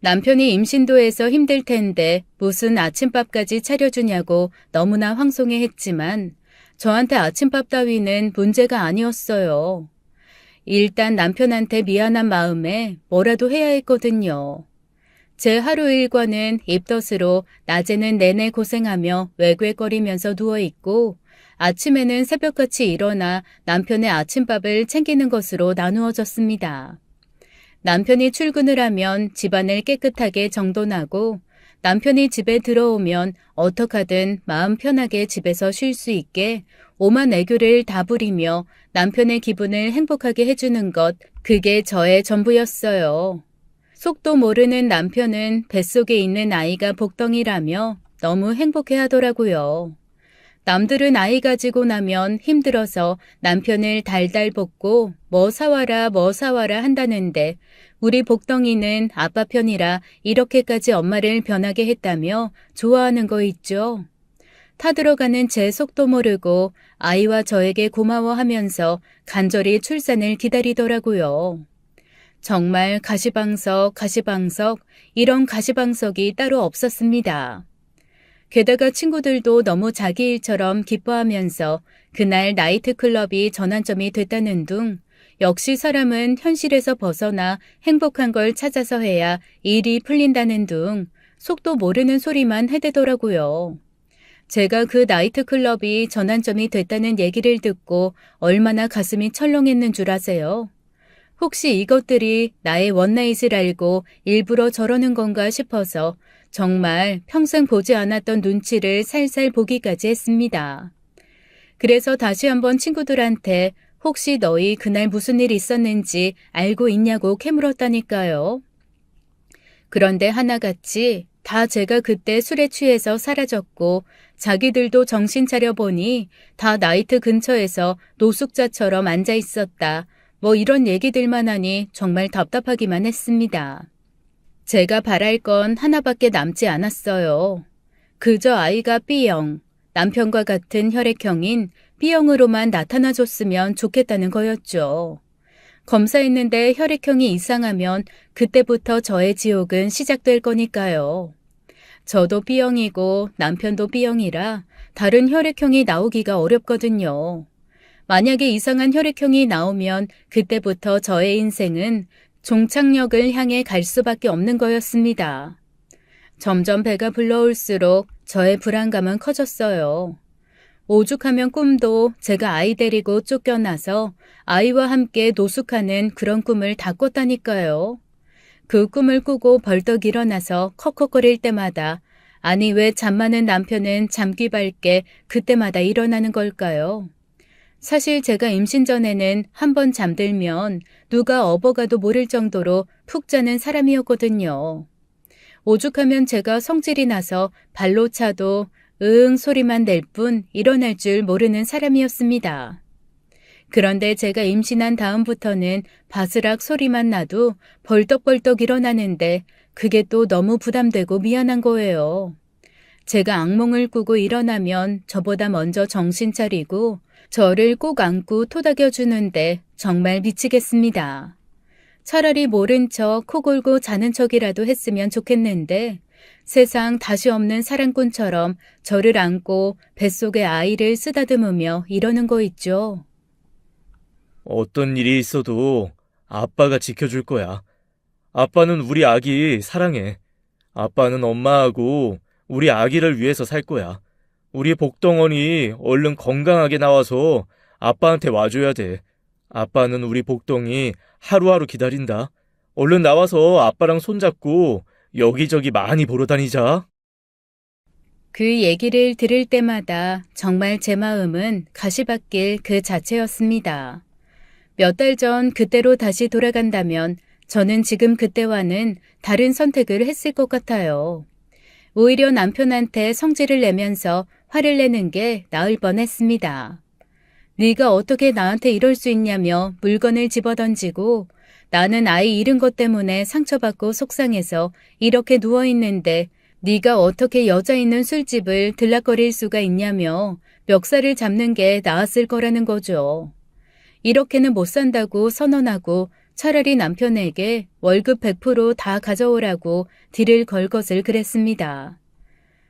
남편이 임신도에서 힘들 텐데 무슨 아침밥까지 차려주냐고 너무나 황송해했지만 저한테 아침밥 따위는 문제가 아니었어요. 일단 남편한테 미안한 마음에 뭐라도 해야 했거든요. 제 하루 일과는 입덧으로 낮에는 내내 고생하며 외괴거리면서 누워있고 아침에는 새벽같이 일어나 남편의 아침밥을 챙기는 것으로 나누어졌습니다. 남편이 출근을 하면 집안을 깨끗하게 정돈하고 남편이 집에 들어오면 어떡하든 마음 편하게 집에서 쉴 수 있게 오만 애교를 다 부리며 남편의 기분을 행복하게 해주는 것, 그게 저의 전부였어요. 속도 모르는 남편은 뱃속에 있는 아이가 복덩이라며 너무 행복해 하더라고요. 남들은 아이 가지고 나면 힘들어서 남편을 달달 볶고 뭐 사와라 한다는데 우리 복덩이는 아빠 편이라 이렇게까지 엄마를 변하게 했다며 좋아하는 거 있죠. 타들어가는 제 속도 모르고 아이와 저에게 고마워하면서 간절히 출산을 기다리더라고요. 정말 가시방석, 이런 가시방석이 따로 없었습니다. 게다가 친구들도 너무 자기 일처럼 기뻐하면서 그날 나이트클럽이 전환점이 됐다는 둥, 역시 사람은 현실에서 벗어나 행복한 걸 찾아서 해야 일이 풀린다는 둥, 속도 모르는 소리만 해대더라고요. 제가 그 나이트클럽이 전환점이 됐다는 얘기를 듣고 얼마나 가슴이 철렁했는 줄 아세요? 혹시 이것들이 나의 원나잇을 알고 일부러 저러는 건가 싶어서 정말 평생 보지 않았던 눈치를 살살 보기까지 했습니다. 그래서 다시 한번 친구들한테 혹시 너희 그날 무슨 일 있었는지 알고 있냐고 캐물었다니까요. 그런데 하나같이 다 제가 그때 술에 취해서 사라졌고 자기들도 정신 차려 보니 다 나이트 근처에서 노숙자처럼 앉아 있었다. 뭐 이런 얘기들만 하니 정말 답답하기만 했습니다. 제가 바랄 건 하나밖에 남지 않았어요. 그저 아이가 B형, 남편과 같은 혈액형인 B형으로만 나타나줬으면 좋겠다는 거였죠. 검사했는데 혈액형이 이상하면 그때부터 저의 지옥은 시작될 거니까요. 저도 B형이고 남편도 B형이라 다른 혈액형이 나오기가 어렵거든요. 만약에 이상한 혈액형이 나오면 그때부터 저의 인생은 종착역을 향해 갈 수밖에 없는 거였습니다. 점점 배가 불러올수록 저의 불안감은 커졌어요. 오죽하면 꿈도 제가 아이 데리고 쫓겨나서 아이와 함께 노숙하는 그런 꿈을 다 꿨다니까요. 그 꿈을 꾸고 벌떡 일어나서 컥컥거릴 때마다 아니 왜 잠 많은 남편은 잠귀 밝게 그때마다 일어나는 걸까요? 사실 제가 임신 전에는 한 번 잠들면 누가 업어가도 모를 정도로 푹 자는 사람이었거든요. 오죽하면 제가 성질이 나서 발로 차도 응 소리만 낼 뿐 일어날 줄 모르는 사람이었습니다. 그런데 제가 임신한 다음부터는 바스락 소리만 나도 벌떡벌떡 일어나는데 그게 또 너무 부담되고 미안한 거예요. 제가 악몽을 꾸고 일어나면 저보다 먼저 정신 차리고 저를 꼭 안고 토닥여 주는데 정말 미치겠습니다. 차라리 모른 척 코 골고 자는 척이라도 했으면 좋겠는데 세상 다시 없는 사랑꾼처럼 저를 안고 뱃속에 아이를 쓰다듬으며 이러는 거 있죠. 어떤 일이 있어도 아빠가 지켜줄 거야. 아빠는 우리 아기 사랑해. 아빠는 엄마하고 우리 아기를 위해서 살 거야. 우리 복덩어리 얼른 건강하게 나와서 아빠한테 와줘야 돼. 아빠는 우리 복덩이 하루하루 기다린다. 얼른 나와서 아빠랑 손잡고 여기저기 많이 보러 다니자. 그 얘기를 들을 때마다 정말 제 마음은 가시밭길 그 자체였습니다. 몇 달 전 그때로 다시 돌아간다면 저는 지금 그때와는 다른 선택을 했을 것 같아요. 오히려 남편한테 성질을 내면서 화를 내는 게 나을 뻔했습니다. 네가 어떻게 나한테 이럴 수 있냐며 물건을 집어던지고 나는 아이 잃은 것 때문에 상처받고 속상해서 이렇게 누워있는데 네가 어떻게 여자 있는 술집을 들락거릴 수가 있냐며 멱살을 잡는 게 나았을 거라는 거죠. 이렇게는 못 산다고 선언하고 차라리 남편에게 월급 100% 다 가져오라고 딜을 걸 것을 그랬습니다.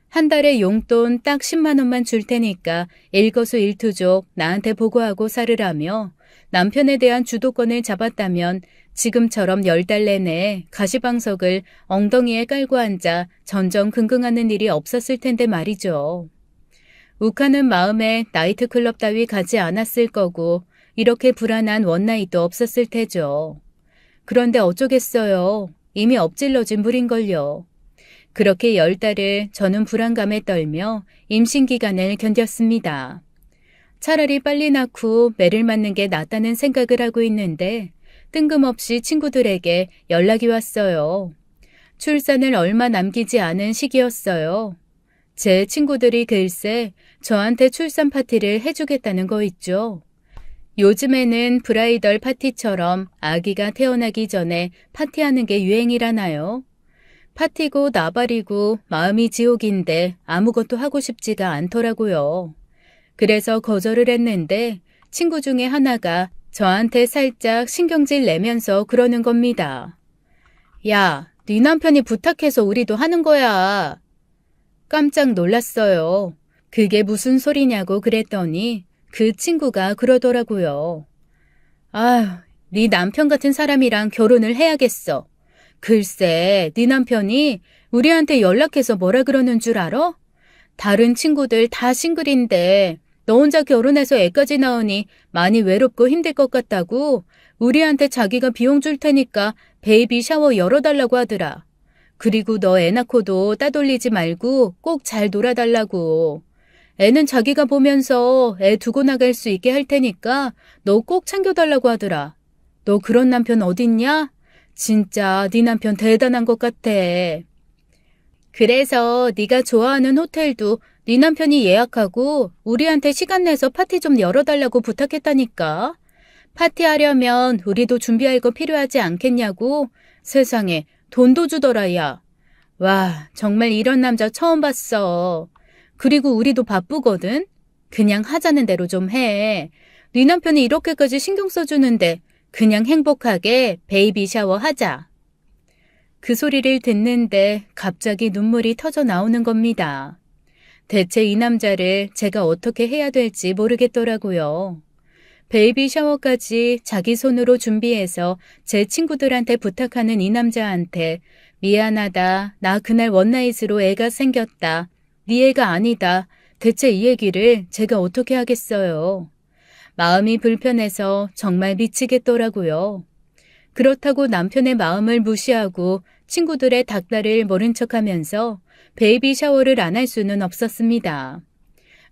한 달에 용돈 딱 10만 원만 줄 테니까 일거수일투족 나한테 보고하고 살으라며 남편에 대한 주도권을 잡았다면 지금처럼 10달 내내 가시방석을 엉덩이에 깔고 앉아 전전긍긍하는 일이 없었을 텐데 말이죠. 욱하는 마음에 나이트클럽 따위 가지 않았을 거고 이렇게 불안한 원나잇도 없었을 테죠. 그런데 어쩌겠어요. 이미 엎질러진 물인걸요. 그렇게 10달을 저는 불안감에 떨며 임신 기간을 견뎠습니다. 차라리 빨리 낳고 매를 맞는 게 낫다는 생각을 하고 있는데 뜬금없이 친구들에게 연락이 왔어요. 출산을 얼마 남기지 않은 시기였어요. 제 친구들이 글쎄 저한테 출산 파티를 해주겠다는 거 있죠. 요즘에는 브라이덜 파티처럼 아기가 태어나기 전에 파티하는 게 유행이라나요? 파티고 나발이고 마음이 지옥인데 아무것도 하고 싶지가 않더라고요. 그래서 거절을 했는데 친구 중에 하나가 저한테 살짝 신경질 내면서 그러는 겁니다. 야, 네 남편이 부탁해서 우리도 하는 거야. 깜짝 놀랐어요. 그게 무슨 소리냐고 그랬더니 그 친구가 그러더라고요. 아휴, 네 남편 같은 사람이랑 결혼을 해야겠어. 글쎄, 네 남편이 우리한테 연락해서 뭐라 그러는 줄 알아? 다른 친구들 다 싱글인데 너 혼자 결혼해서 애까지 낳으니 많이 외롭고 힘들 것 같다고 우리한테 자기가 비용 줄 테니까 베이비 샤워 열어달라고 하더라. 그리고 너 애 낳고도 따돌리지 말고 꼭 잘 놀아달라고. 애는 자기가 보면서 애 두고 나갈 수 있게 할 테니까 너 꼭 챙겨달라고 하더라. 너 그런 남편 어딨냐? 진짜 네 남편 대단한 것 같아. 그래서 네가 좋아하는 호텔도 네 남편이 예약하고 우리한테 시간 내서 파티 좀 열어달라고 부탁했다니까. 파티하려면 우리도 준비할 거 필요하지 않겠냐고. 세상에 돈도 주더라 야. 와, 정말 이런 남자 처음 봤어. 그리고 우리도 바쁘거든. 그냥 하자는 대로 좀 해. 네 남편이 이렇게까지 신경 써주는데 그냥 행복하게 베이비 샤워 하자. 그 소리를 듣는데 갑자기 눈물이 터져 나오는 겁니다. 대체 이 남자를 제가 어떻게 해야 될지 모르겠더라고요. 베이비 샤워까지 자기 손으로 준비해서 제 친구들한테 부탁하는 이 남자한테 미안하다, 나 그날 원나잇으로 애가 생겼다, 네 애가 아니다, 대체 이 얘기를 제가 어떻게 하겠어요. 마음이 불편해서 정말 미치겠더라고요. 그렇다고 남편의 마음을 무시하고 친구들의 닭다리를 모른 척하면서 베이비 샤워를 안 할 수는 없었습니다.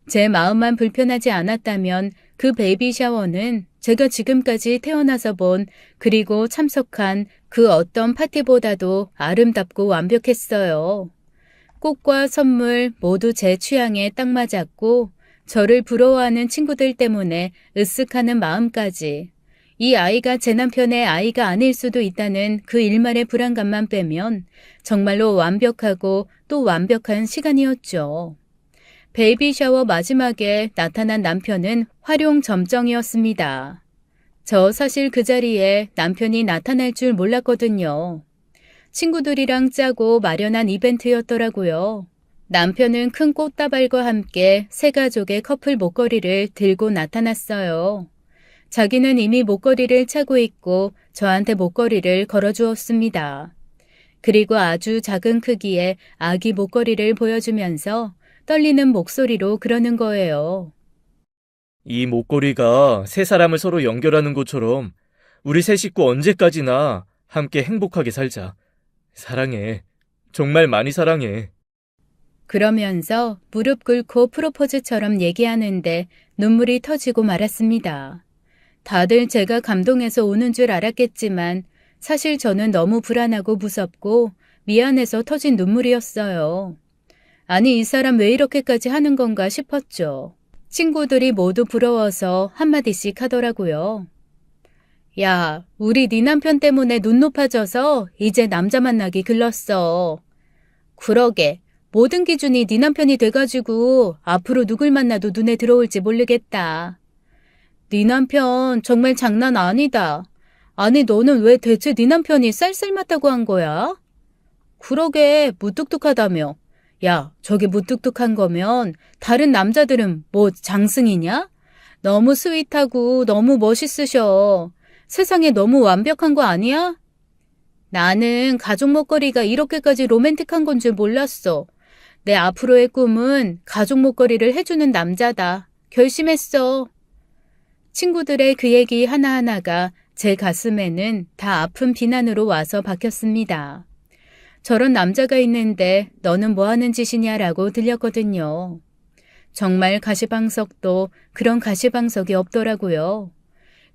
제 마음만 불편하지 않았다면 그 베이비 샤워는 제가 지금까지 태어나서 본 그리고 참석한 그 어떤 파티보다도 아름답고 완벽했어요. 꽃과 선물 모두 제 취향에 딱 맞았고 저를 부러워하는 친구들 때문에 으쓱하는 마음까지. 이 아이가 제 남편의 아이가 아닐 수도 있다는 그 일말의 불안감만 빼면 정말로 완벽하고 또 완벽한 시간이었죠. 베이비 샤워 마지막에 나타난 남편은 활용점정이었습니다. 저 사실 그 자리에 남편이 나타날 줄 몰랐거든요. 친구들이랑 짜고 마련한 이벤트였더라고요. 남편은 큰 꽃다발과 함께 세 가족의 커플 목걸이를 들고 나타났어요. 자기는 이미 목걸이를 차고 있고 저한테 목걸이를 걸어주었습니다. 그리고 아주 작은 크기의 아기 목걸이를 보여주면서 떨리는 목소리로 그러는 거예요. 이 목걸이가 세 사람을 서로 연결하는 것처럼 우리 세 식구 언제까지나 함께 행복하게 살자. 사랑해. 정말 많이 사랑해. 그러면서 무릎 꿇고 프로포즈처럼 얘기하는데 눈물이 터지고 말았습니다. 다들 제가 감동해서 우는 줄 알았겠지만 사실 저는 너무 불안하고 무섭고 미안해서 터진 눈물이었어요. 아니, 이 사람 왜 이렇게까지 하는 건가 싶었죠. 친구들이 모두 부러워서 한마디씩 하더라고요. 야, 우리 네 남편 때문에 눈 높아져서 이제 남자 만나기 글렀어. 그러게, 모든 기준이 네 남편이 돼가지고 앞으로 누굴 만나도 눈에 들어올지 모르겠다. 네 남편 정말 장난 아니다. 아니, 너는 왜 대체 네 남편이 쌀쌀 맞다고 한 거야? 그러게, 무뚝뚝하다며. 야, 저게 무뚝뚝한 거면 다른 남자들은 뭐 장승이냐? 너무 스윗하고 너무 멋있으셔. 세상에 너무 완벽한 거 아니야? 나는 가족 목걸이가 이렇게까지 로맨틱한 건 줄 몰랐어. 내 앞으로의 꿈은 가족 목걸이를 해주는 남자다. 결심했어. 친구들의 그 얘기 하나하나가 제 가슴에는 다 아픈 비난으로 와서 박혔습니다. 저런 남자가 있는데 너는 뭐 하는 짓이냐라고 들렸거든요. 정말 가시방석도 그런 가시방석이 없더라고요.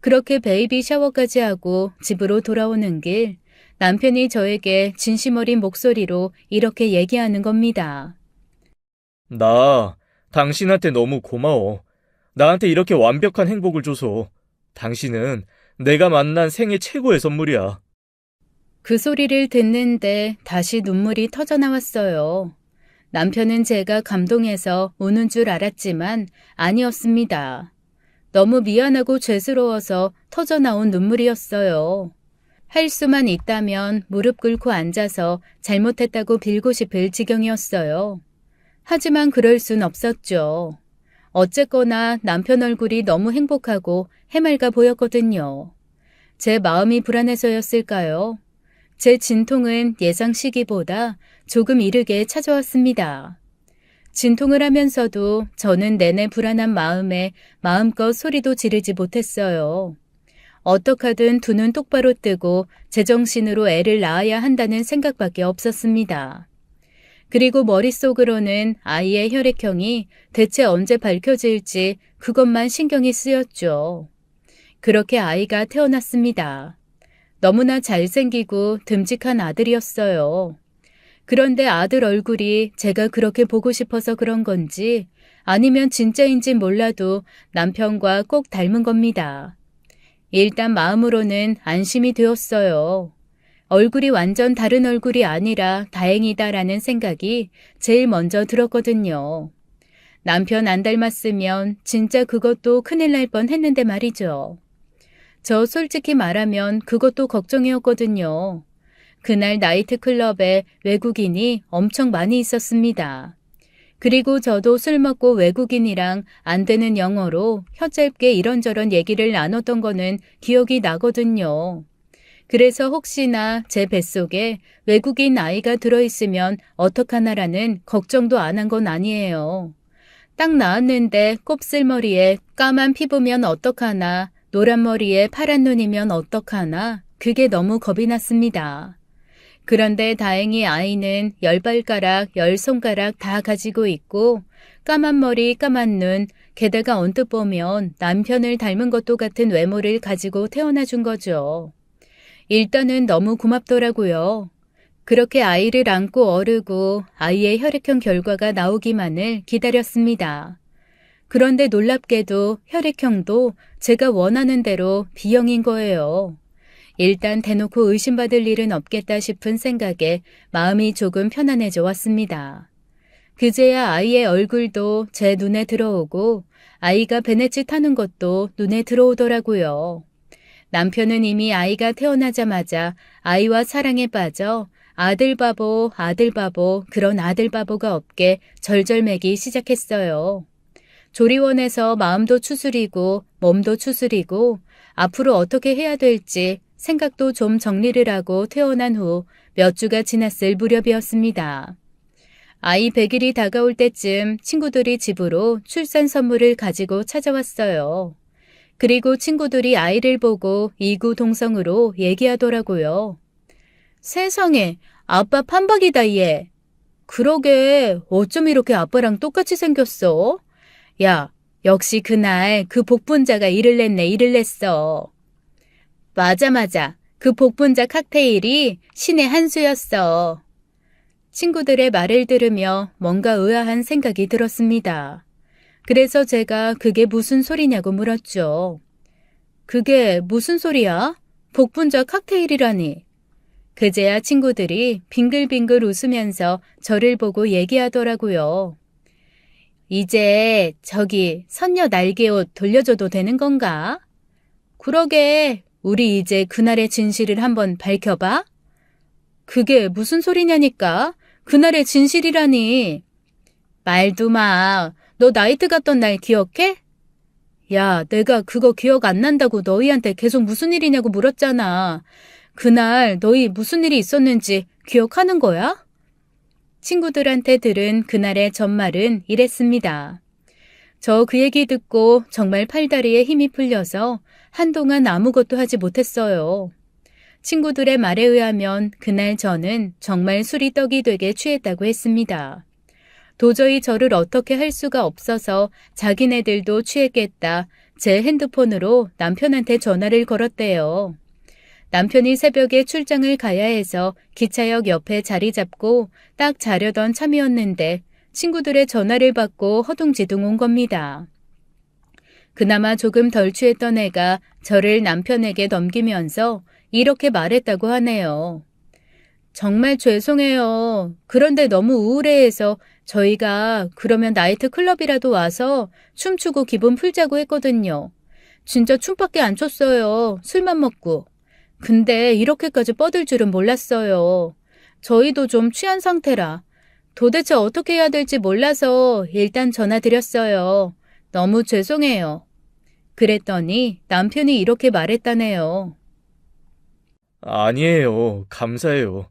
그렇게 베이비 샤워까지 하고 집으로 돌아오는 길, 남편이 저에게 진심 어린 목소리로 이렇게 얘기하는 겁니다. 나 당신한테 너무 고마워. 나한테 이렇게 완벽한 행복을 줘서. 당신은 내가 만난 생애 최고의 선물이야. 그 소리를 듣는데 다시 눈물이 터져 나왔어요. 남편은 제가 감동해서 우는 줄 알았지만 아니었습니다. 너무 미안하고 죄스러워서 터져 나온 눈물이었어요. 할 수만 있다면 무릎 꿇고 앉아서 잘못했다고 빌고 싶을 지경이었어요. 하지만 그럴 순 없었죠. 어쨌거나 남편 얼굴이 너무 행복하고 해맑아 보였거든요. 제 마음이 불안해서였을까요? 제 진통은 예상 시기보다 조금 이르게 찾아왔습니다. 진통을 하면서도 저는 내내 불안한 마음에 마음껏 소리도 지르지 못했어요. 어떡하든 두 눈 똑바로 뜨고 제정신으로 애를 낳아야 한다는 생각밖에 없었습니다. 그리고 머릿속으로는 아이의 혈액형이 대체 언제 밝혀질지 그것만 신경이 쓰였죠. 그렇게 아이가 태어났습니다. 너무나 잘생기고 듬직한 아들이었어요. 그런데 아들 얼굴이 제가 그렇게 보고 싶어서 그런 건지 아니면 진짜인지 몰라도 남편과 꼭 닮은 겁니다. 일단 마음으로는 안심이 되었어요. 얼굴이 완전 다른 얼굴이 아니라 다행이다라는 생각이 제일 먼저 들었거든요. 남편 안 닮았으면 진짜 그것도 큰일 날 뻔했는데 말이죠. 저 솔직히 말하면 그것도 걱정이었거든요. 그날 나이트클럽에 외국인이 엄청 많이 있었습니다. 그리고 저도 술 먹고 외국인이랑 안 되는 영어로 혀짧게 이런저런 얘기를 나눴던 거는 기억이 나거든요. 그래서 혹시나 제 뱃속에 외국인 아이가 들어있으면 어떡하나라는 걱정도 안 한 건 아니에요. 딱 낳았는데 곱슬머리에 까만 피부면 어떡하나, 노란 머리에 파란 눈이면 어떡하나, 그게 너무 겁이 났습니다. 그런데 다행히 아이는 10발가락, 10손가락 다 가지고 있고 까만 머리, 까만 눈, 게다가 언뜻 보면 남편을 닮은 것도 같은 외모를 가지고 태어나 준 거죠. 일단은 너무 고맙더라고요. 그렇게 아이를 안고 어르고 아이의 혈액형 결과가 나오기만을 기다렸습니다. 그런데 놀랍게도 혈액형도 제가 원하는 대로 B형인 거예요. 일단 대놓고 의심받을 일은 없겠다 싶은 생각에 마음이 조금 편안해져 왔습니다. 그제야 아이의 얼굴도 제 눈에 들어오고 아이가 베네치 타는 것도 눈에 들어오더라고요. 남편은 이미 아이가 태어나자마자 아이와 사랑에 빠져 아들 바보, 아들 바보, 그런 아들 바보가 없게 절절매기 시작했어요. 조리원에서 마음도 추스리고 몸도 추스리고 앞으로 어떻게 해야 될지 생각도 좀 정리를 하고 태어난 후 몇 주가 지났을 무렵이었습니다. 아이 100일이 다가올 때쯤 친구들이 집으로 출산 선물을 가지고 찾아왔어요. 그리고 친구들이 아이를 보고 이구동성으로 얘기하더라고요. 세상에, 아빠 판박이다 얘. 그러게, 어쩜 이렇게 아빠랑 똑같이 생겼어? 야, 역시 그날 그 복분자가 일을 냈네, 일을 냈어. 맞아. 그 복분자 칵테일이 신의 한 수였어. 친구들의 말을 들으며 뭔가 의아한 생각이 들었습니다. 그래서 제가 그게 무슨 소리냐고 물었죠. 그게 무슨 소리야? 복분자 칵테일이라니. 그제야 친구들이 빙글빙글 웃으면서 저를 보고 얘기하더라고요. 이제 저기 선녀 날개옷 돌려줘도 되는 건가? 그러게, 우리 이제 그날의 진실을 한번 밝혀봐? 그게 무슨 소리냐니까? 그날의 진실이라니. 말도 마. 너 나이트 갔던 날 기억해? 야, 내가 그거 기억 안 난다고 너희한테 계속 무슨 일이냐고 물었잖아. 그날 너희 무슨 일이 있었는지 기억하는 거야? 친구들한테 들은 그날의 전말은 이랬습니다. 저 그 얘기 듣고 정말 팔다리에 힘이 풀려서 한동안 아무것도 하지 못했어요. 친구들의 말에 의하면 그날 저는 정말 술이 떡이 되게 취했다고 했습니다. 도저히 저를 어떻게 할 수가 없어서 자기네들도 취했겠다. 제 핸드폰으로 남편한테 전화를 걸었대요. 남편이 새벽에 출장을 가야 해서 기차역 옆에 자리 잡고 딱 자려던 참이었는데 친구들의 전화를 받고 허둥지둥 온 겁니다. 그나마 조금 덜 취했던 애가 저를 남편에게 넘기면서 이렇게 말했다고 하네요. 정말 죄송해요. 그런데 너무 우울해해서 저희가 그러면 나이트 클럽이라도 와서 춤추고 기분 풀자고 했거든요. 진짜 춤밖에 안 췄어요. 술만 먹고. 근데 이렇게까지 뻗을 줄은 몰랐어요. 저희도 좀 취한 상태라. 도대체 어떻게 해야 될지 몰라서 일단 전화드렸어요. 너무 죄송해요. 그랬더니 남편이 이렇게 말했다네요. 아니에요. 감사해요.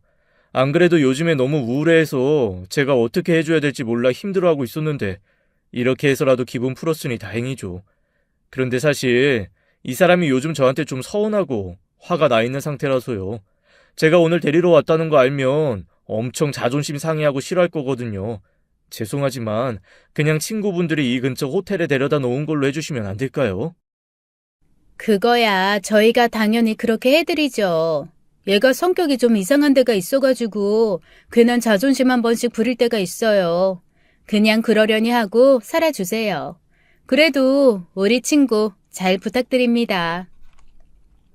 안 그래도 요즘에 너무 우울해해서 제가 어떻게 해줘야 될지 몰라 힘들어하고 있었는데 이렇게 해서라도 기분 풀었으니 다행이죠. 그런데 사실 이 사람이 요즘 저한테 좀 서운하고 화가 나 있는 상태라서요. 제가 오늘 데리러 왔다는 거 알면 엄청 자존심 상해하고 싫어할 거거든요. 죄송하지만 그냥 친구분들이 이 근처 호텔에 데려다 놓은 걸로 해주시면 안 될까요? 그거야 저희가 당연히 그렇게 해드리죠. 얘가 성격이 좀 이상한 데가 있어가지고 괜한 자존심 한 번씩 부릴 때가 있어요. 그냥 그러려니 하고 살아주세요. 그래도 우리 친구 잘 부탁드립니다.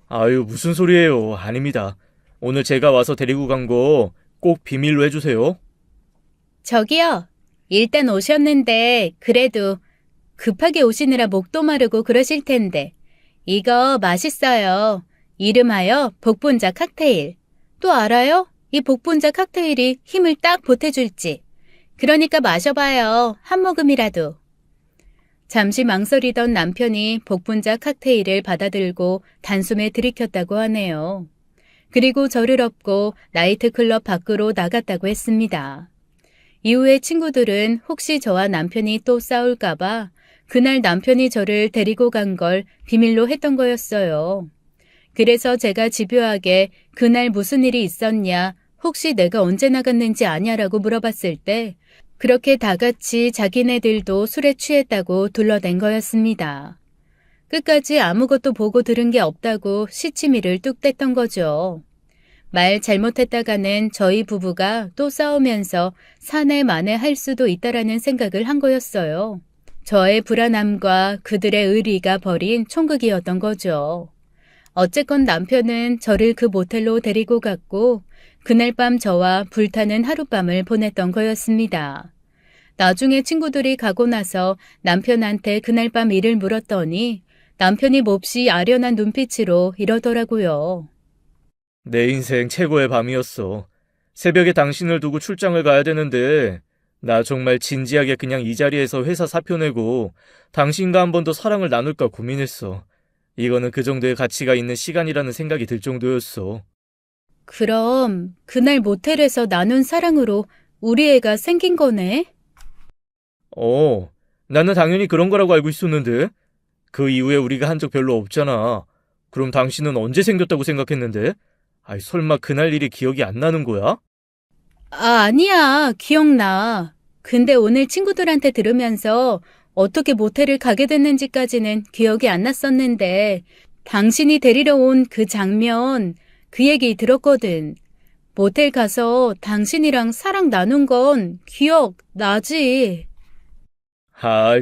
아유, 무슨 소리예요. 아닙니다. 오늘 제가 와서 데리고 간 거 꼭 비밀로 해주세요. 저기요. 일단 오셨는데 그래도 급하게 오시느라 목도 마르고 그러실 텐데 이거 맛있어요. 이름하여 복분자 칵테일. 또 알아요? 이 복분자 칵테일이 힘을 딱 보태줄지. 그러니까 마셔봐요. 한 모금이라도. 잠시 망설이던 남편이 복분자 칵테일을 받아들고 단숨에 들이켰다고 하네요. 그리고 저를 업고 나이트클럽 밖으로 나갔다고 했습니다. 이후에 친구들은 혹시 저와 남편이 또 싸울까봐 그날 남편이 저를 데리고 간 걸 비밀로 했던 거였어요. 그래서 제가 집요하게 그날 무슨 일이 있었냐, 혹시 내가 언제 나갔는지 아냐라고 물어봤을 때 그렇게 다 같이 자기네들도 술에 취했다고 둘러댄 거였습니다. 끝까지 아무것도 보고 들은 게 없다고 시치미를 뚝 뗐던 거죠. 말 잘못했다가는 저희 부부가 또 싸우면서 사내 만회할 수도 있다라는 생각을 한 거였어요. 저의 불안함과 그들의 의리가 벌인 총극이었던 거죠. 어쨌건 남편은 저를 그 모텔로 데리고 갔고 그날 밤 저와 불타는 하룻밤을 보냈던 거였습니다. 나중에 친구들이 가고 나서 남편한테 그날 밤 일을 물었더니 남편이 몹시 아련한 눈빛으로 이러더라고요. 내 인생 최고의 밤이었어. 새벽에 당신을 두고 출장을 가야 되는데 나 정말 진지하게 그냥 이 자리에서 회사 사표 내고 당신과 한 번 더 사랑을 나눌까 고민했어. 이거는 그 정도의 가치가 있는 시간이라는 생각이 들 정도였어. 그럼 그날 모텔에서 나눈 사랑으로 우리 애가 생긴 거네? 나는 당연히 그런 거라고 알고 있었는데 그 이후에 우리가 한 적 별로 없잖아. 그럼 당신은 언제 생겼다고 생각했는데? 아이, 설마 그날 일이 기억이 안 나는 거야? 아니야. 기억나. 근데 오늘 친구들한테 들으면서 어떻게 모텔을 가게 됐는지까지는 기억이 안 났었는데 당신이 데리러 온 그 장면, 그 얘기 들었거든. 모텔 가서 당신이랑 사랑 나눈 건 기억나지?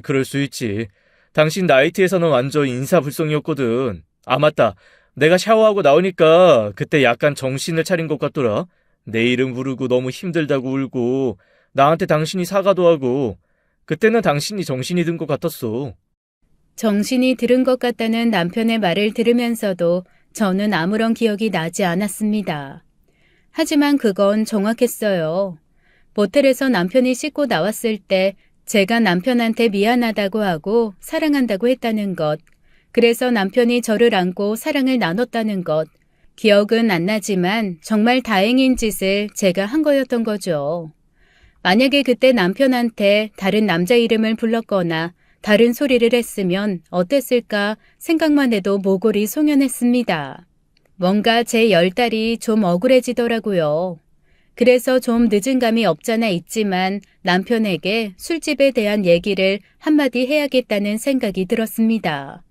그럴 수 있지. 당신 나이트에서는 완전 인사불성이었거든. 아, 맞다. 내가 샤워하고 나오니까 그때 약간 정신을 차린 것 같더라. 내 이름 부르고 너무 힘들다고 울고 나한테 당신이 사과도 하고 그때는 당신이 정신이 든 것 같았어. 정신이 들은 것 같다는 남편의 말을 들으면서도 저는 아무런 기억이 나지 않았습니다. 하지만 그건 정확했어요. 모텔에서 남편이 씻고 나왔을 때 제가 남편한테 미안하다고 하고 사랑한다고 했다는 것, 그래서 남편이 저를 안고 사랑을 나눴다는 것, 기억은 안 나지만 정말 다행인 짓을 제가 한 거였던 거죠. 만약에 그때 남편한테 다른 남자 이름을 불렀거나 다른 소리를 했으면 어땠을까 생각만 해도 모골이 송연했습니다. 뭔가 제 열달이 좀 억울해지더라고요. 그래서 좀 늦은 감이 없잖아 있지만 남편에게 술집에 대한 얘기를 한마디 해야겠다는 생각이 들었습니다.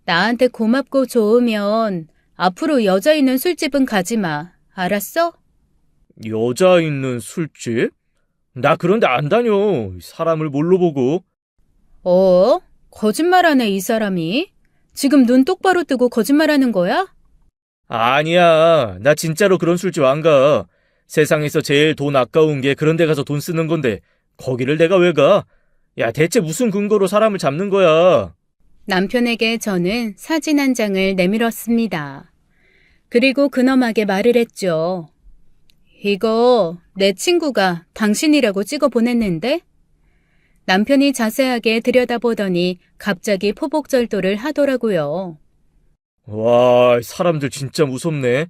나한테 고맙고 좋으면 앞으로 여자 있는 술집은 가지 마. 알았어? 여자 있는 술집? 나 그런데 안 다녀. 사람을 뭘로 보고. 거짓말하네, 이 사람이. 지금 눈 똑바로 뜨고 거짓말하는 거야? 아니야. 나 진짜로 그런 술집 안 가. 세상에서 제일 돈 아까운 게 그런 데 가서 돈 쓰는 건데 거기를 내가 왜 가? 야, 대체 무슨 근거로 사람을 잡는 거야? 남편에게 저는 사진 한 장을 내밀었습니다. 그리고 근엄하게 말을 했죠. 이거 내 친구가 당신이라고 찍어 보냈는데? 남편이 자세하게 들여다보더니 갑자기 포복절도를 하더라고요. 와, 사람들 진짜 무섭네.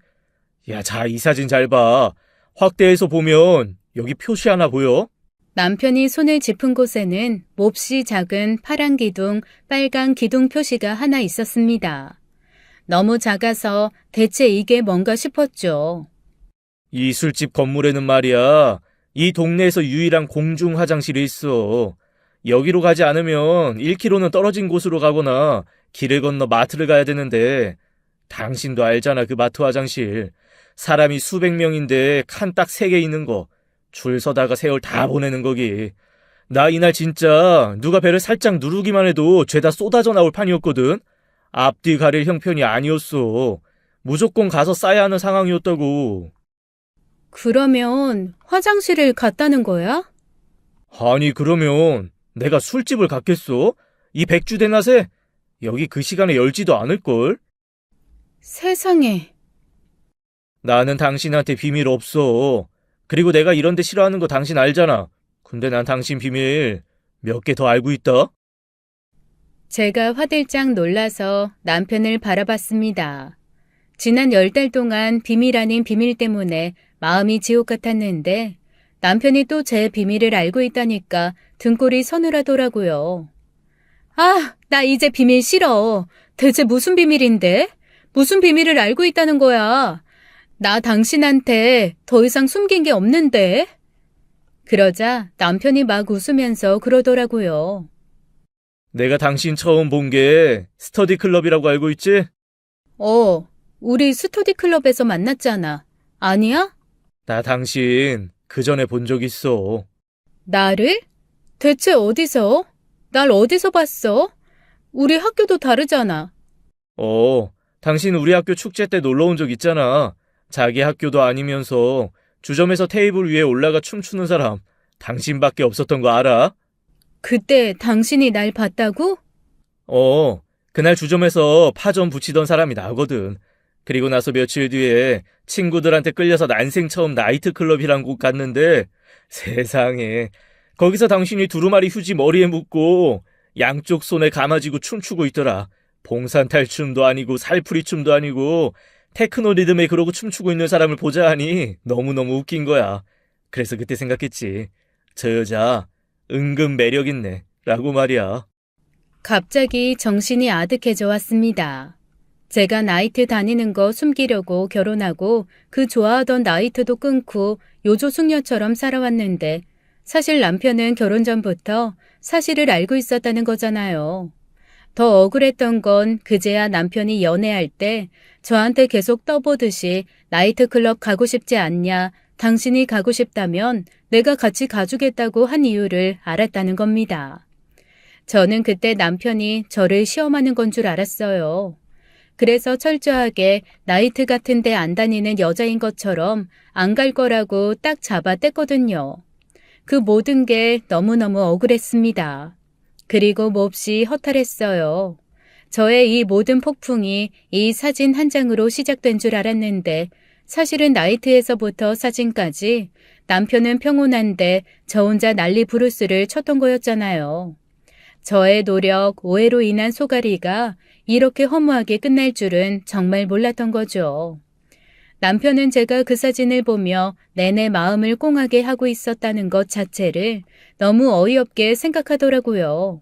야, 자, 이 사진 잘 봐. 확대해서 보면 여기 표시 하나 보여? 남편이 손을 짚은 곳에는 몹시 작은 파란 기둥, 빨간 기둥 표시가 하나 있었습니다. 너무 작아서 대체 이게 뭔가 싶었죠. 이 술집 건물에는 말이야. 이 동네에서 유일한 공중 화장실이 있어. 여기로 가지 않으면 1km는 떨어진 곳으로 가거나 길을 건너 마트를 가야 되는데 당신도 알잖아, 그 마트 화장실. 사람이 수백 명인데 칸 딱 3개 있는 거. 줄 서다가 세월 다 보내는 거기. 나 이날 진짜 누가 배를 살짝 누르기만 해도 죄다 쏟아져 나올 판이었거든. 앞뒤 가릴 형편이 아니었어. 무조건 가서 싸야 하는 상황이었다고. 그러면 화장실을 갔다는 거야? 아니, 그러면 내가 술집을 갔겠어? 이 백주 대낮에? 여기 그 시간에 열지도 않을걸? 세상에. 나는 당신한테 비밀 없어. 그리고 내가 이런 데 싫어하는 거 당신 알잖아. 근데 난 당신 비밀 몇 개 더 알고 있다. 제가 화들짝 놀라서 남편을 바라봤습니다. 지난 10달 동안 비밀 아닌 비밀 때문에 마음이 지옥 같았는데 남편이 또 제 비밀을 알고 있다니까 등골이 서늘하더라고요. 나 이제 비밀 싫어. 대체 무슨 비밀인데? 무슨 비밀을 알고 있다는 거야? 나 당신한테 더 이상 숨긴 게 없는데? 그러자 남편이 막 웃으면서 그러더라고요. 내가 당신 처음 본 게 스터디 클럽이라고 알고 있지? 우리 스터디 클럽에서 만났잖아. 아니야? 나 당신 그 전에 본 적 있어. 나를? 대체 어디서? 날 어디서 봤어? 우리 학교도 다르잖아. 당신 우리 학교 축제 때 놀러 온 적 있잖아. 자기 학교도 아니면서 주점에서 테이블 위에 올라가 춤추는 사람 당신밖에 없었던 거 알아? 그때 당신이 날 봤다고? 그날 주점에서 파전 붙이던 사람이 나거든. 그리고 나서 며칠 뒤에 친구들한테 끌려서 난생 처음 나이트클럽이란 곳 갔는데 세상에 거기서 당신이 두루마리 휴지 머리에 묶고 양쪽 손에 감아지고 춤추고 있더라. 봉산탈 춤도 아니고 살풀이 춤도 아니고 테크노 리듬에 그러고 춤추고 있는 사람을 보자 하니 너무너무 웃긴 거야. 그래서 그때 생각했지. 저 여자 은근 매력 있네 라고 말이야. 갑자기 정신이 아득해져 왔습니다. 제가 나이트 다니는 거 숨기려고 결혼하고 그 좋아하던 나이트도 끊고 요조숙녀처럼 살아왔는데 사실 남편은 결혼 전부터 사실을 알고 있었다는 거잖아요. 더 억울했던 건 그제야 남편이 연애할 때 저한테 계속 떠보듯이 나이트클럽 가고 싶지 않냐, 당신이 가고 싶다면 내가 같이 가주겠다고 한 이유를 알았다는 겁니다. 저는 그때 남편이 저를 시험하는 건 줄 알았어요. 그래서 철저하게 나이트 같은 데 안 다니는 여자인 것처럼 안 갈 거라고 딱 잡아 뗐거든요. 그 모든 게 너무너무 억울했습니다. 그리고 몹시 허탈했어요. 저의 이 모든 폭풍이 이 사진 한 장으로 시작된 줄 알았는데 사실은 나이트에서부터 사진까지 남편은 평온한데 저 혼자 난리 부르스를 쳤던 거였잖아요. 저의 노력, 오해로 인한 소가리가 이렇게 허무하게 끝날 줄은 정말 몰랐던 거죠. 남편은 제가 그 사진을 보며 내내 마음을 꽁하게 하고 있었다는 것 자체를 너무 어이없게 생각하더라고요.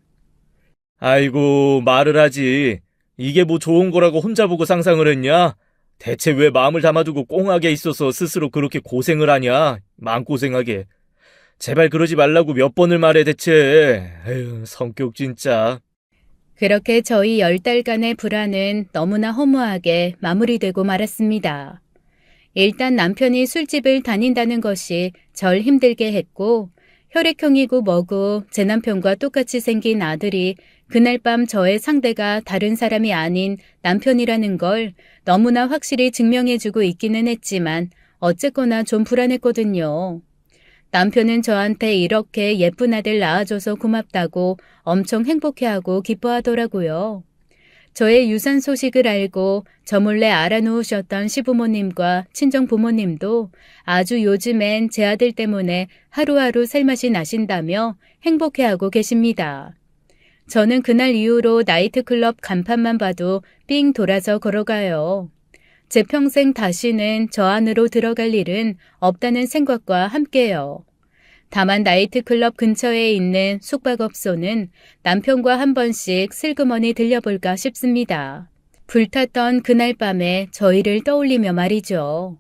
아이고, 말을 하지. 이게 뭐 좋은 거라고 혼자 보고 상상을 했냐? 대체 왜 마음을 담아두고 꽁하게 있어서 스스로 그렇게 고생을 하냐? 마음고생하게. 제발 그러지 말라고 몇 번을 말해 대체. 에휴, 성격 진짜. 그렇게 저희 10달간의 불안은 너무나 허무하게 마무리되고 말았습니다. 일단 남편이 술집을 다닌다는 것이 절 힘들게 했고, 혈액형이고 뭐고 제 남편과 똑같이 생긴 아들이 그날 밤 저의 상대가 다른 사람이 아닌 남편이라는 걸 너무나 확실히 증명해주고 있기는 했지만 어쨌거나 좀 불안했거든요. 남편은 저한테 이렇게 예쁜 아들 낳아줘서 고맙다고 엄청 행복해하고 기뻐하더라고요. 저의 유산 소식을 알고 저 몰래 알아놓으셨던 시부모님과 친정부모님도 아주 요즘엔 제 아들 때문에 하루하루 살맛이 나신다며 행복해하고 계십니다. 저는 그날 이후로 나이트클럽 간판만 봐도 삥 돌아서 걸어가요. 제 평생 다시는 저 안으로 들어갈 일은 없다는 생각과 함께요. 다만 나이트클럽 근처에 있는 숙박업소는 남편과 한 번씩 슬그머니 들려볼까 싶습니다. 불탔던 그날 밤에 저희를 떠올리며 말이죠.